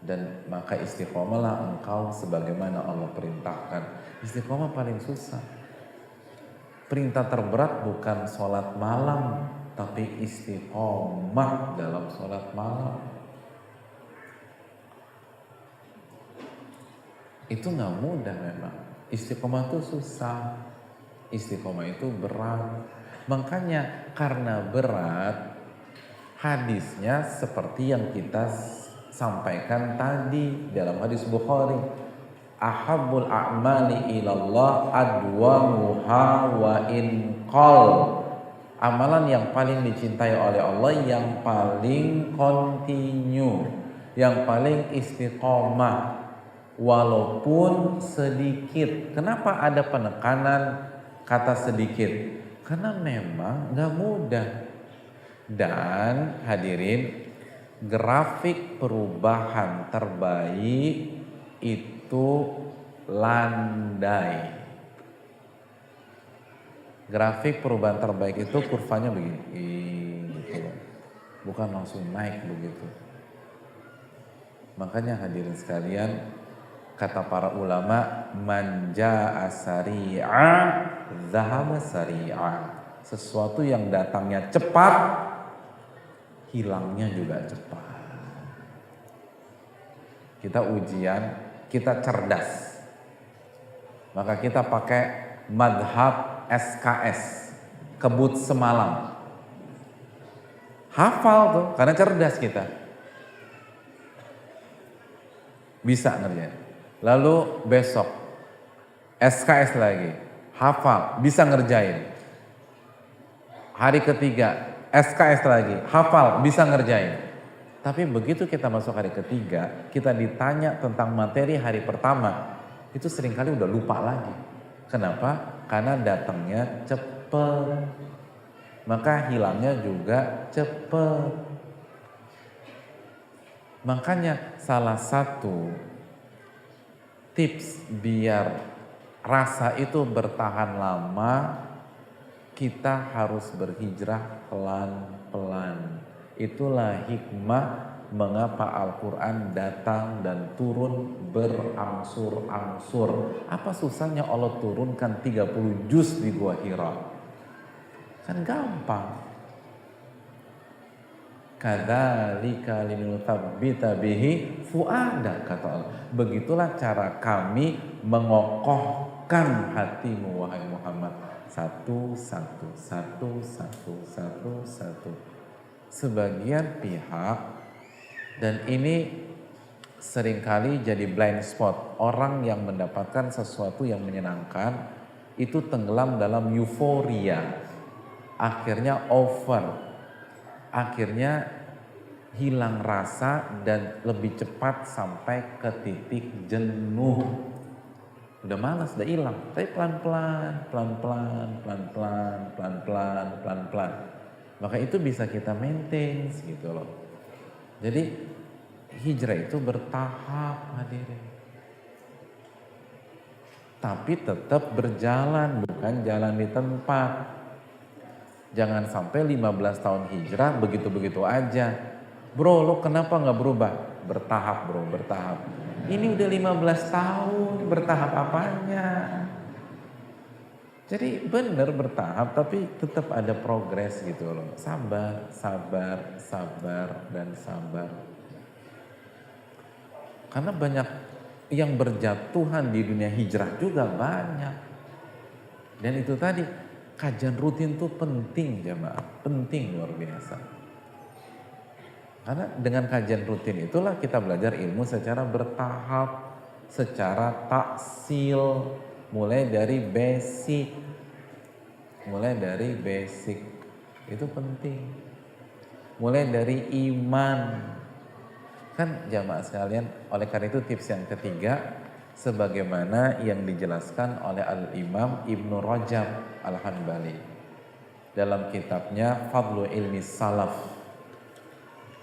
dan maka istiqomahlah engkau sebagaimana Allah perintahkan. Istiqomah paling susah. Perintah terberat bukan sholat malam, tapi istiqomah dalam sholat malam. Itu nggak mudah memang. Istiqomah itu susah. Istiqomah itu berat. Makanya karena berat, hadisnya seperti yang kita sampaikan tadi dalam hadis Bukhari. Ahabbul a'mali ilallah adwamuha wa in qal. Amalan yang paling dicintai oleh Allah yang paling kontinu, yang paling istiqomah walaupun sedikit. Kenapa ada penekanan kata sedikit? Karena memang gak mudah. Dan hadirin, grafik perubahan terbaik itu landai. Grafik perubahan terbaik itu kurvanya begini, gitu. Bukan langsung naik begitu. Makanya hadirin sekalian, kata para ulama, manja asari'a zahaba sari'a. Sesuatu yang datangnya cepat, hilangnya juga cepat. Kita ujian, kita cerdas, maka kita pakai madhab SKS, kebut semalam. Hafal tuh, karena cerdas kita. Bisa ngerjain. Lalu besok SKS lagi, hafal, bisa ngerjain. Hari ketiga SKS lagi, hafal, bisa ngerjain. Tapi begitu kita masuk hari ketiga, kita ditanya tentang materi hari pertama, itu seringkali udah lupa lagi. Kenapa? Karena datangnya cepet, maka hilangnya juga cepet. Makanya salah satu tips biar rasa itu bertahan lama, kita harus berhijrah pelan-pelan. Itulah hikmah mengapa Al-Quran datang dan turun berangsur-angsur. Apa susahnya Allah turunkan 30 juz di Gua Hira? Kan gampang. Kadzalika linutsabbita bihi fu'adak, kata Allah. Begitulah cara kami mengokohkan hatimu wahai Muhammad. Satu. Sebagian pihak, dan ini seringkali jadi blind spot, orang yang mendapatkan sesuatu yang menyenangkan itu tenggelam dalam euforia, akhirnya over, akhirnya hilang rasa dan lebih cepat sampai ke titik jenuh. Udah malas, udah hilang, tapi pelan-pelan. Maka itu bisa kita maintain gitu loh. Jadi hijrah itu bertahap hadirin. Tapi tetap berjalan, bukan jalan di tempat. Jangan sampai 15 tahun hijrah begitu-begitu aja. Bro, lo kenapa gak berubah? Bertahap bro, bertahap. Ini udah 15 tahun, bertahap apanya? Jadi benar bertahap tapi tetap ada progres gitu loh. Sabar, sabar, sabar, dan sabar. Karena banyak yang berjatuhan di dunia hijrah juga banyak. Dan itu tadi, kajian rutin itu penting jamaah, penting luar biasa. Karena dengan kajian rutin itulah kita belajar ilmu secara bertahap, secara taksil, mulai dari basic. Mulai dari basic, itu penting. Mulai dari iman. Kan jamaah sekalian, oleh karena itu tips yang ketiga, sebagaimana yang dijelaskan oleh Al-Imam Ibnu Rajab Al-Hanbali dalam kitabnya Fadlu Ilmi Salaf.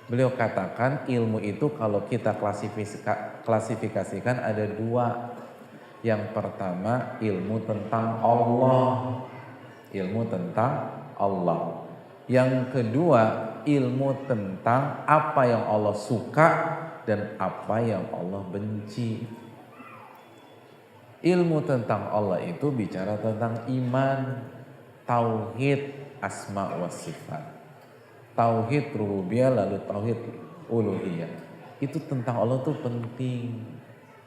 Beliau katakan ilmu itu kalau kita klasifikasikan ada dua. Yang pertama ilmu tentang Allah. Ilmu tentang Allah. Yang kedua ilmu tentang apa yang Allah suka dan apa yang Allah benci. Ilmu tentang Allah itu bicara tentang iman, tauhid, asma wa sifat. Tauhid rububiyah lalu tauhid uluhiyah. Itu tentang Allah tuh penting.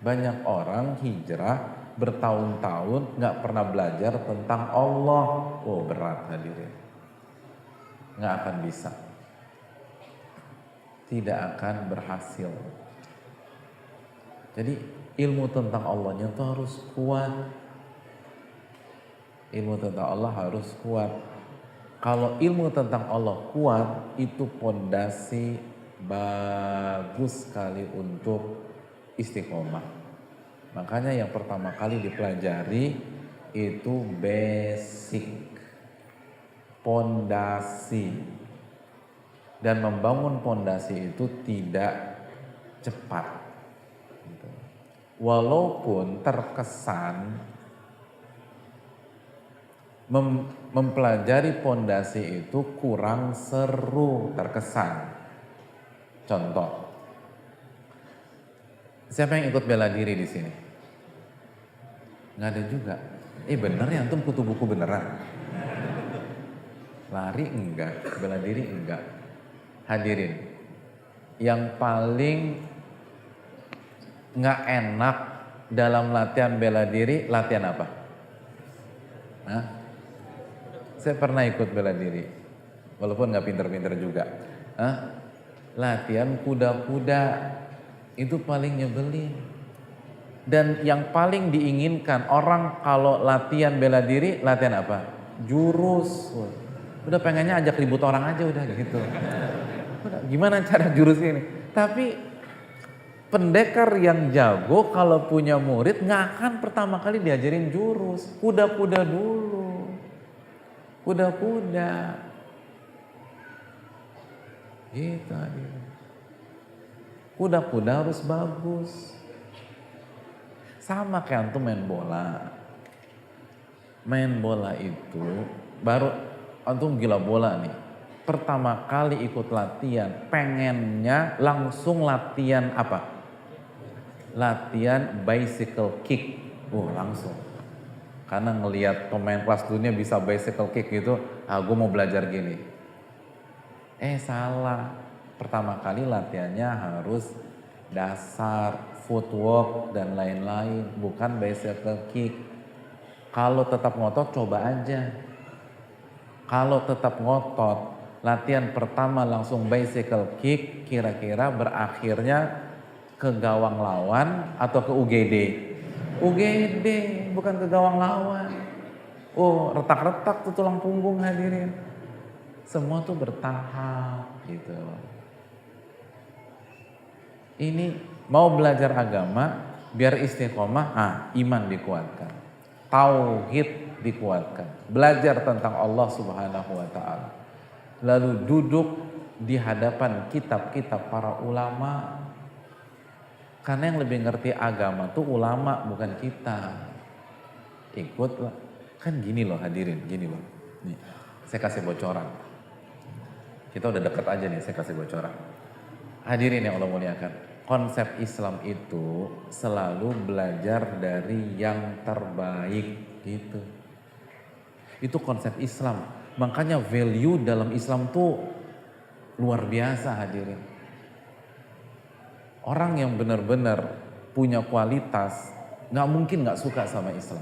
Banyak orang hijrah bertahun-tahun nggak pernah belajar tentang Allah. Oh berat hadirin. Nggak akan bisa. Tidak akan berhasil. Jadi ilmu tentang Allahnya itu harus kuat. Ilmu tentang Allah harus kuat. Kalau ilmu tentang Allah kuat, itu pondasi bagus sekali untuk istiqomah. Makanya yang pertama kali dipelajari itu basic, pondasi. Dan membangun pondasi itu tidak cepat. Walaupun terkesan mempelajari pondasi itu kurang seru, terkesan. Contoh, siapa yang ikut bela diri di sini? Nggak ada juga. Bener ya antum kutu buku beneran? Lari enggak, bela diri enggak. Hadirin, yang paling nggak enak dalam latihan bela diri, latihan apa? Hah? Saya pernah ikut bela diri, walaupun nggak pinter-pinter juga. Hah? Latihan kuda-kuda itu paling nyebelin. Dan yang paling diinginkan orang kalau latihan bela diri, latihan apa? Jurus. Udah pengennya ajak ribut orang aja udah gitu. Udah, gimana cara jurus ini? Tapi pendekar yang jago kalau punya murid nggak akan pertama kali diajarin jurus. Kuda-kuda dulu. Kuda-kuda. Gitu aja. Kuda-kuda harus bagus. Sama kayak antum main bola. Main bola itu baru antum gila bola nih. Pertama kali ikut latihan, pengennya langsung latihan apa? Latihan bicycle kick. Langsung. Karena ngelihat pemain kelas dunia bisa bicycle kick gitu, gue mau belajar gini. Salah. Pertama kali latihannya harus dasar, footwork dan lain-lain, bukan bicycle kick. Kalau tetap ngotot coba aja. Kalau tetap ngotot, latihan pertama langsung bicycle kick, kira-kira berakhirnya ke gawang lawan atau ke UGD? UGD, bukan ke gawang lawan. Retak-retak tuh tulang punggung hadirin. Semua tuh bertahap gitu. Ini mau belajar agama biar istiqomah, iman dikuatkan. Tauhid dikuatkan. Belajar tentang Allah Subhanahu wa taala. Lalu duduk di hadapan kitab-kitab para ulama. Karena yang lebih ngerti agama tuh ulama bukan kita. Ikutlah. Kan gini loh hadirin, gini loh. Nih, saya kasih bocoran. Kita udah deket aja nih, saya kasih bocoran. Hadirin yang Allah muliakan. Konsep Islam itu selalu belajar dari yang terbaik gitu. Itu konsep Islam. Makanya value dalam Islam tuh luar biasa hadirin. Orang yang benar-benar punya kualitas gak mungkin gak suka sama Islam.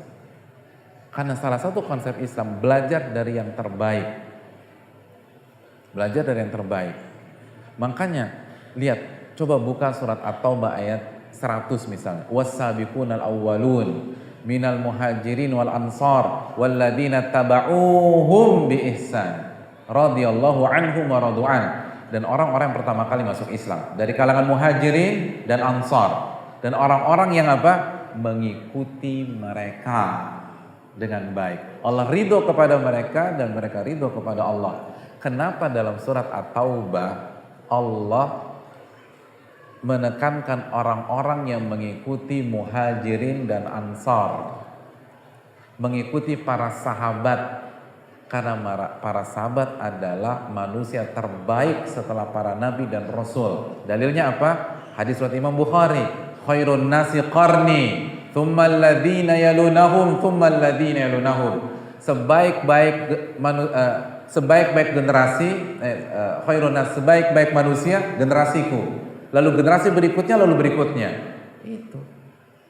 Karena salah satu konsep Islam belajar dari yang terbaik. Belajar dari yang terbaik. Makanya lihat, coba buka surat At-Taubah ayat 100 misalnya. Was-sabiqunal awwalun minal muhajirin wal ansar walladzina taba'uhum bi ihsan radhiyallahu anhum wa radu'an. Dan orang-orang yang pertama kali masuk Islam dari kalangan muhajirin dan ansar, dan orang-orang yang apa? Mengikuti mereka dengan baik. Allah ridho kepada mereka dan mereka ridho kepada Allah. Kenapa dalam surat At-Taubah Allah menekankan orang-orang yang mengikuti muhajirin dan ansar, mengikuti para sahabat, karena para sahabat adalah manusia terbaik setelah para nabi dan rasul. Dalilnya apa? Hadis riwayat Imam Bukhari, khairun nasi qarni thumma alladhina yalunahum thumma alladhina yalunahum. Sebaik-baik generasi khairun nas, sebaik-baik manusia generasiku. Lalu generasi berikutnya, lalu berikutnya. Itu.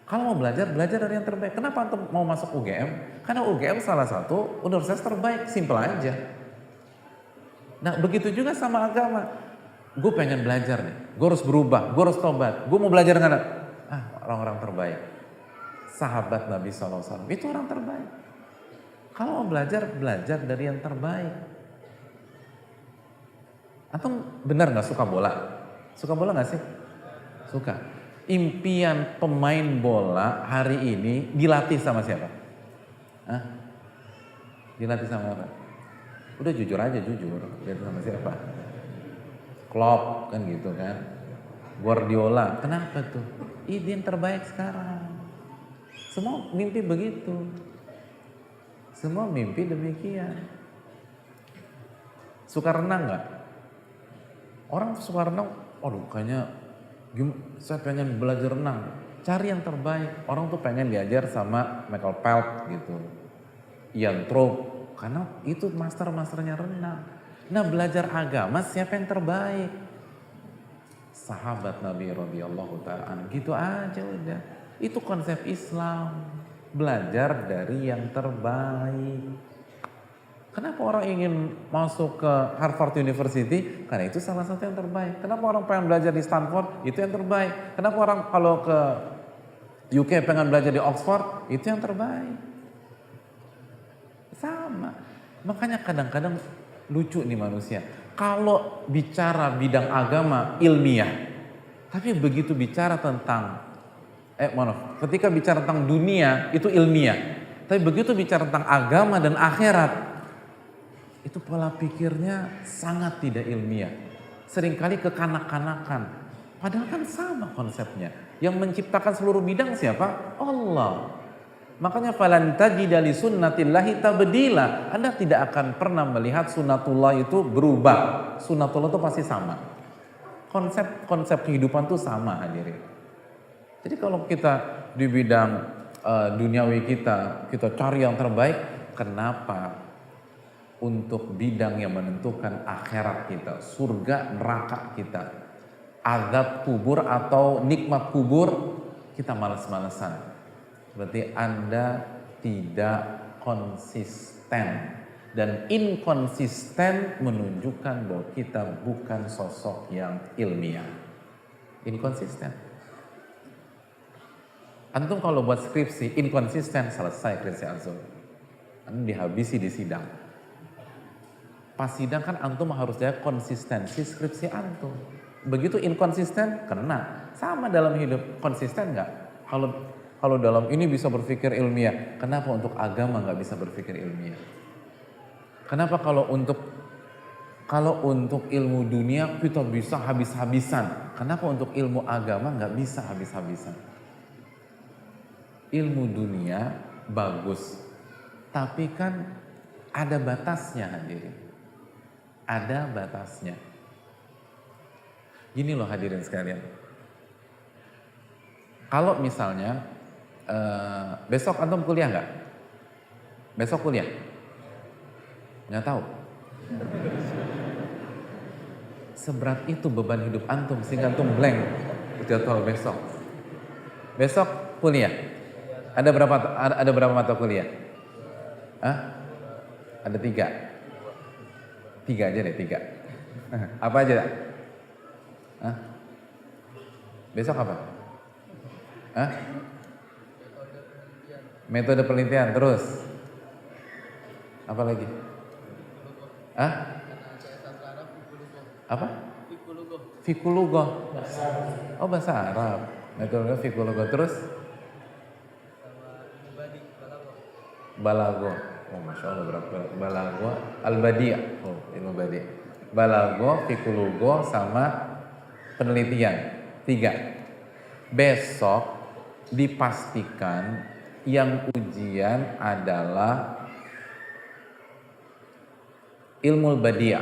Kalau mau belajar dari yang terbaik. Kenapa antum mau masuk UGM? Karena UGM salah satu universitas terbaik, simpel aja. Nah, begitu juga sama agama. Gue pengen belajar nih, gue harus berubah, gue harus tobat. Gue mau belajar dengan orang-orang terbaik. Sahabat Nabi SAW, itu orang terbaik. Kalau mau belajar dari yang terbaik. Antum benar gak suka bola? Suka bola gak sih? Suka. Impian pemain bola hari ini dilatih sama siapa? Hah? Dilatih sama apa? Udah jujur aja, jujur. Dilatih sama siapa? Klopp kan gitu kan. Guardiola. Kenapa tuh? Dia yang terbaik sekarang. Semua mimpi begitu. Semua mimpi demikian. Suka renang gak? Orang suka renang. Aduh, kayaknya saya pengen belajar renang. Cari yang terbaik. Orang tuh pengen diajar sama Michael Phelps gitu, Ian Thorpe, karena itu masternya renang. Nah, belajar agama siapa yang terbaik? Sahabat Nabi radhiyallahu ta'ala. Gitu aja udah. Itu konsep Islam. Belajar dari yang terbaik. Kenapa orang ingin masuk ke Harvard University? Karena itu salah satu yang terbaik. Kenapa orang pengen belajar di Stanford? Itu yang terbaik. Kenapa orang kalau ke UK pengen belajar di Oxford? Itu yang terbaik. Sama. Makanya kadang-kadang lucu nih manusia. Kalau bicara bidang agama ilmiah, tapi begitu bicara tentang ketika bicara tentang dunia itu ilmiah. Tapi begitu bicara tentang agama dan akhirat, itu pola pikirnya sangat tidak ilmiah. Seringkali kekanak-kanakan. Padahal kan sama konsepnya. Yang menciptakan seluruh bidang siapa? Allah. Makanya falan tajida li sunnatillahi tabdila. Anda tidak akan pernah melihat sunnatullah itu berubah. Sunnatullah itu pasti sama. Konsep kehidupan itu sama hadirin. Jadi kalau kita di bidang duniawi kita cari yang terbaik, kenapa? Untuk bidang yang menentukan akhirat kita, surga neraka kita, azab kubur atau nikmat kubur, kita malas-malesan. Berarti Anda tidak konsisten. Dan inkonsisten menunjukkan bahwa kita bukan sosok yang ilmiah. Inkonsisten. Antum kalau buat skripsi inkonsisten, selesai skripsi antum. Antum dihabisi di sidang. Pas sidang kan antum harus jaga konsistensi skripsi antum. Begitu inkonsisten, kena. Sama dalam hidup, konsisten nggak? Kalau dalam ini bisa berpikir ilmiah, kenapa untuk agama nggak bisa berpikir ilmiah? Kenapa kalau untuk ilmu dunia kita bisa habis-habisan? Kenapa untuk ilmu agama nggak bisa habis-habisan? Ilmu dunia bagus, tapi kan ada batasnya hadirin. Ada batasnya. Gini loh hadirin sekalian. Kalau misalnya besok antum kuliah nggak? Besok kuliah? Nggak tahu. Seberat itu beban hidup antum sehingga antum blank jadwal besok. Besok kuliah. Ada berapa mata kuliah? Ada 3. 3 aja deh, 3. Apa aja? Besok apa? Metode penelitian, terus apa lagi? Apa? Fikulugo. Oh, bahasa Arab. Metode fikulugo, terus balago. Oh, masya Allah, berapa? Balago, al-badi'. Oh, ilmu badi'. Balago, fikulugo, sama penelitian. 3. Besok dipastikan yang ujian adalah ilmu badi'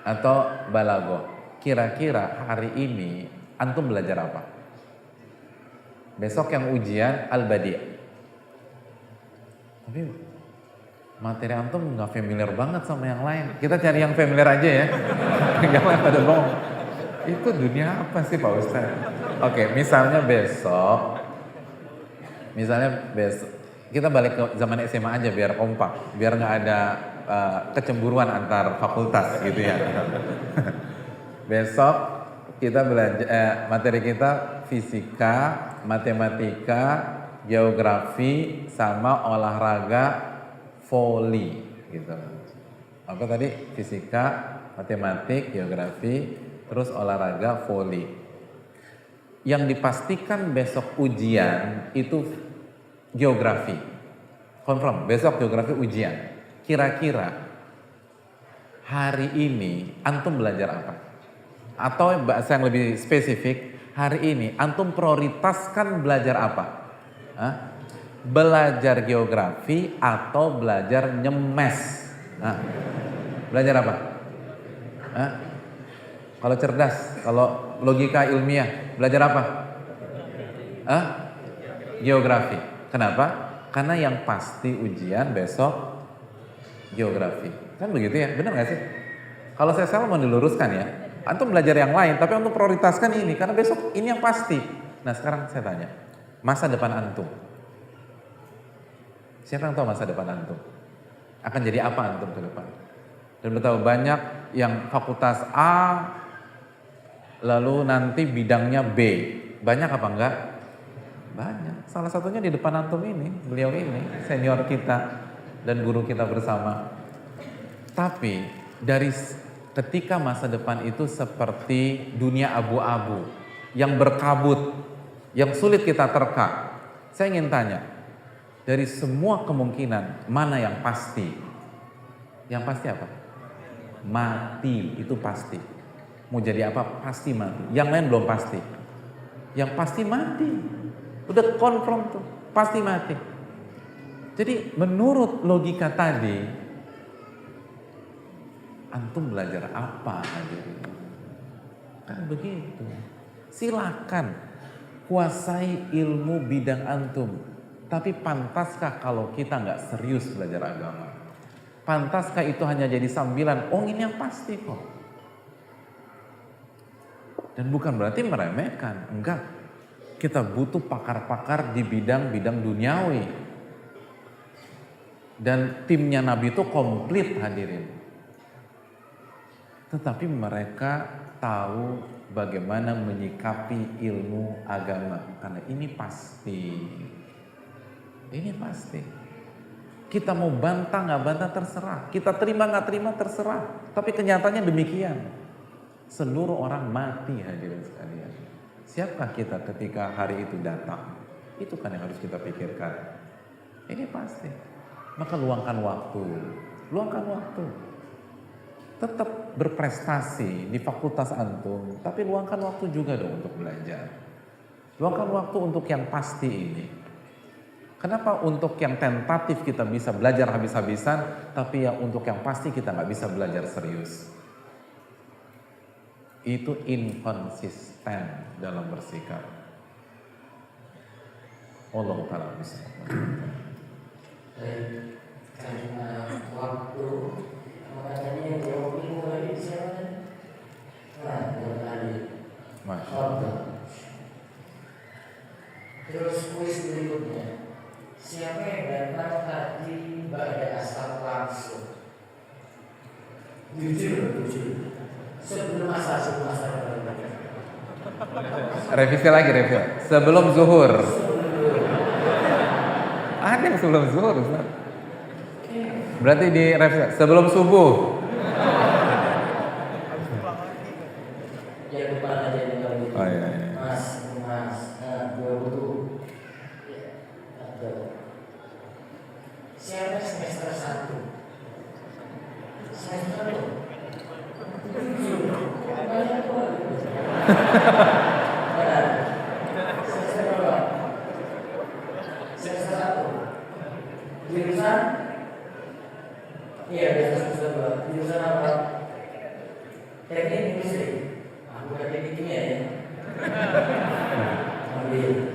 atau balago. Kira-kira hari ini antum belajar apa? Besok yang ujian al-badi'. Tapi materi antum nggak familiar banget sama yang lain. Kita cari yang familiar aja ya. Yang lain pada bohong. Itu dunia apa sih Pak Ustaz? Oke, misalnya besok kita balik ke zaman SMA aja biar kompak, biar nggak ada kecemburuan antar fakultas gitu ya. Besok kita belajar materi kita fisika, matematika, geografi, sama olahraga voli gitu. Apa tadi? Fisika, matematik, geografi, terus olahraga voli. Yang dipastikan besok ujian itu geografi. Confirm, besok geografi ujian. Kira-kira hari ini antum belajar apa? Atau bahasa yang lebih spesifik, hari ini antum prioritaskan belajar apa? Belajar geografi atau belajar nyemes? Belajar apa? Kalau cerdas, kalau logika ilmiah, belajar apa? Geografi. Kenapa? Karena yang pasti ujian besok geografi. Kan begitu ya, benar gak sih? Kalau saya salah mau diluruskan ya. Antum belajar yang lain, tapi antum prioritaskan ini karena besok ini yang pasti. Nah sekarang saya tanya, masa depan antum. Siapa yang tahu masa depan antum? Akan jadi apa antum ke depan? Dan betapa banyak yang fakultas A, lalu nanti bidangnya B. Banyak apa enggak? Banyak. Salah satunya di depan antum ini, beliau ini, senior kita dan guru kita bersama. Tapi dari ketika masa depan itu seperti dunia abu-abu yang berkabut, yang sulit kita terka. Saya ingin tanya, dari semua kemungkinan mana yang pasti? Yang pasti apa? Mati, itu pasti. Mau jadi apa? Pasti mati. Yang lain belum pasti. Yang pasti mati. Udah confirm tuh, pasti mati. Jadi menurut logika tadi, antum belajar apa hadirin? Kan begitu. Silakan kuasai ilmu bidang antum. Tapi pantaskah kalau kita nggak serius belajar agama? Pantaskah itu hanya jadi sambilan? Oh ini yang pasti kok. Dan bukan berarti meremehkan, enggak. Kita butuh pakar-pakar di bidang-bidang duniawi. Dan timnya Nabi itu komplit hadirin. Tetapi mereka tahu bagaimana menyikapi ilmu agama. Karena ini pasti. Ini pasti. Kita mau bantah nggak bantah terserah. Kita terima nggak terima terserah. Tapi kenyataannya demikian. Seluruh orang mati hadirin sekalian. Siapkah kita ketika hari itu datang? Itu kan yang harus kita pikirkan. Ini pasti. Maka luangkan waktu. Luangkan waktu. Tetap berprestasi di fakultas antum. Tapi luangkan waktu juga dong untuk belajar. Luangkan waktu untuk yang pasti ini. Kenapa untuk yang tentatif kita bisa belajar habis-habisan, tapi yang untuk yang pasti kita nggak bisa belajar serius? Itu inkonsisten dalam bersikap. Allah Ta'ala bisa. Karena waktu Makanya yang jawab ilmu tadi siapa? Nah, Dr. Ali. Masya Allah. Terus kuis berikutnya. Siapa yang datang tadi pada asal langsung? Jujur. Sebelum asar. Revisi lagi. Sebelum zuhur. Ada yang sebelum zuhur, Ustaz. Berarti di revisi sebelum subuh. Yang depan aja yang kali. Oh iya. Mas. Nah, 20. Ada. Siapa semester 1? Semester 1. Semester 1. Jurusan? Iya, semester 2. Jurusan apa? Teknik industri. Aku teknik kimia ya. Ambil.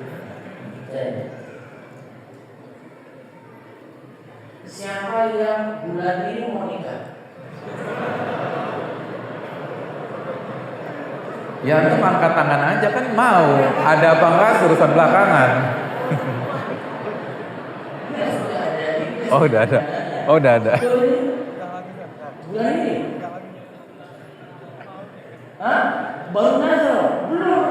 Siapa yang bulan ini mau nikah? Ya itu angkat tangan aja kan mau. Ada apa enggak urusan belakangan. Oh udah ada. Bulan ini? Hah? Baru nazar? Belum.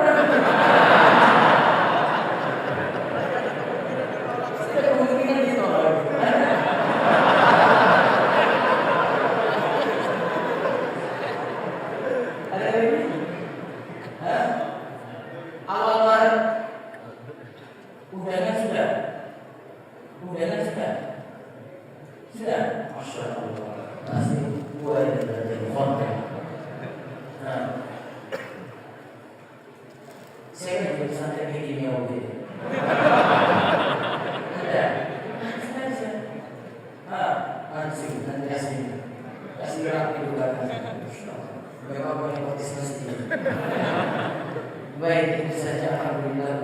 Sudah kemungkinan ditolak. Ada lagi? Hah? Awal Maret. Undangan sudah? Sudah? Masya Allah. Masih dua yang terjadi konten. Nah, saya kan jurusan teknik kimia UB. Ada? Anjing, nanti kasih rapi dulu kan. Gak apa-apa yang potis mesti. Baik, itu saja alhamdulillah.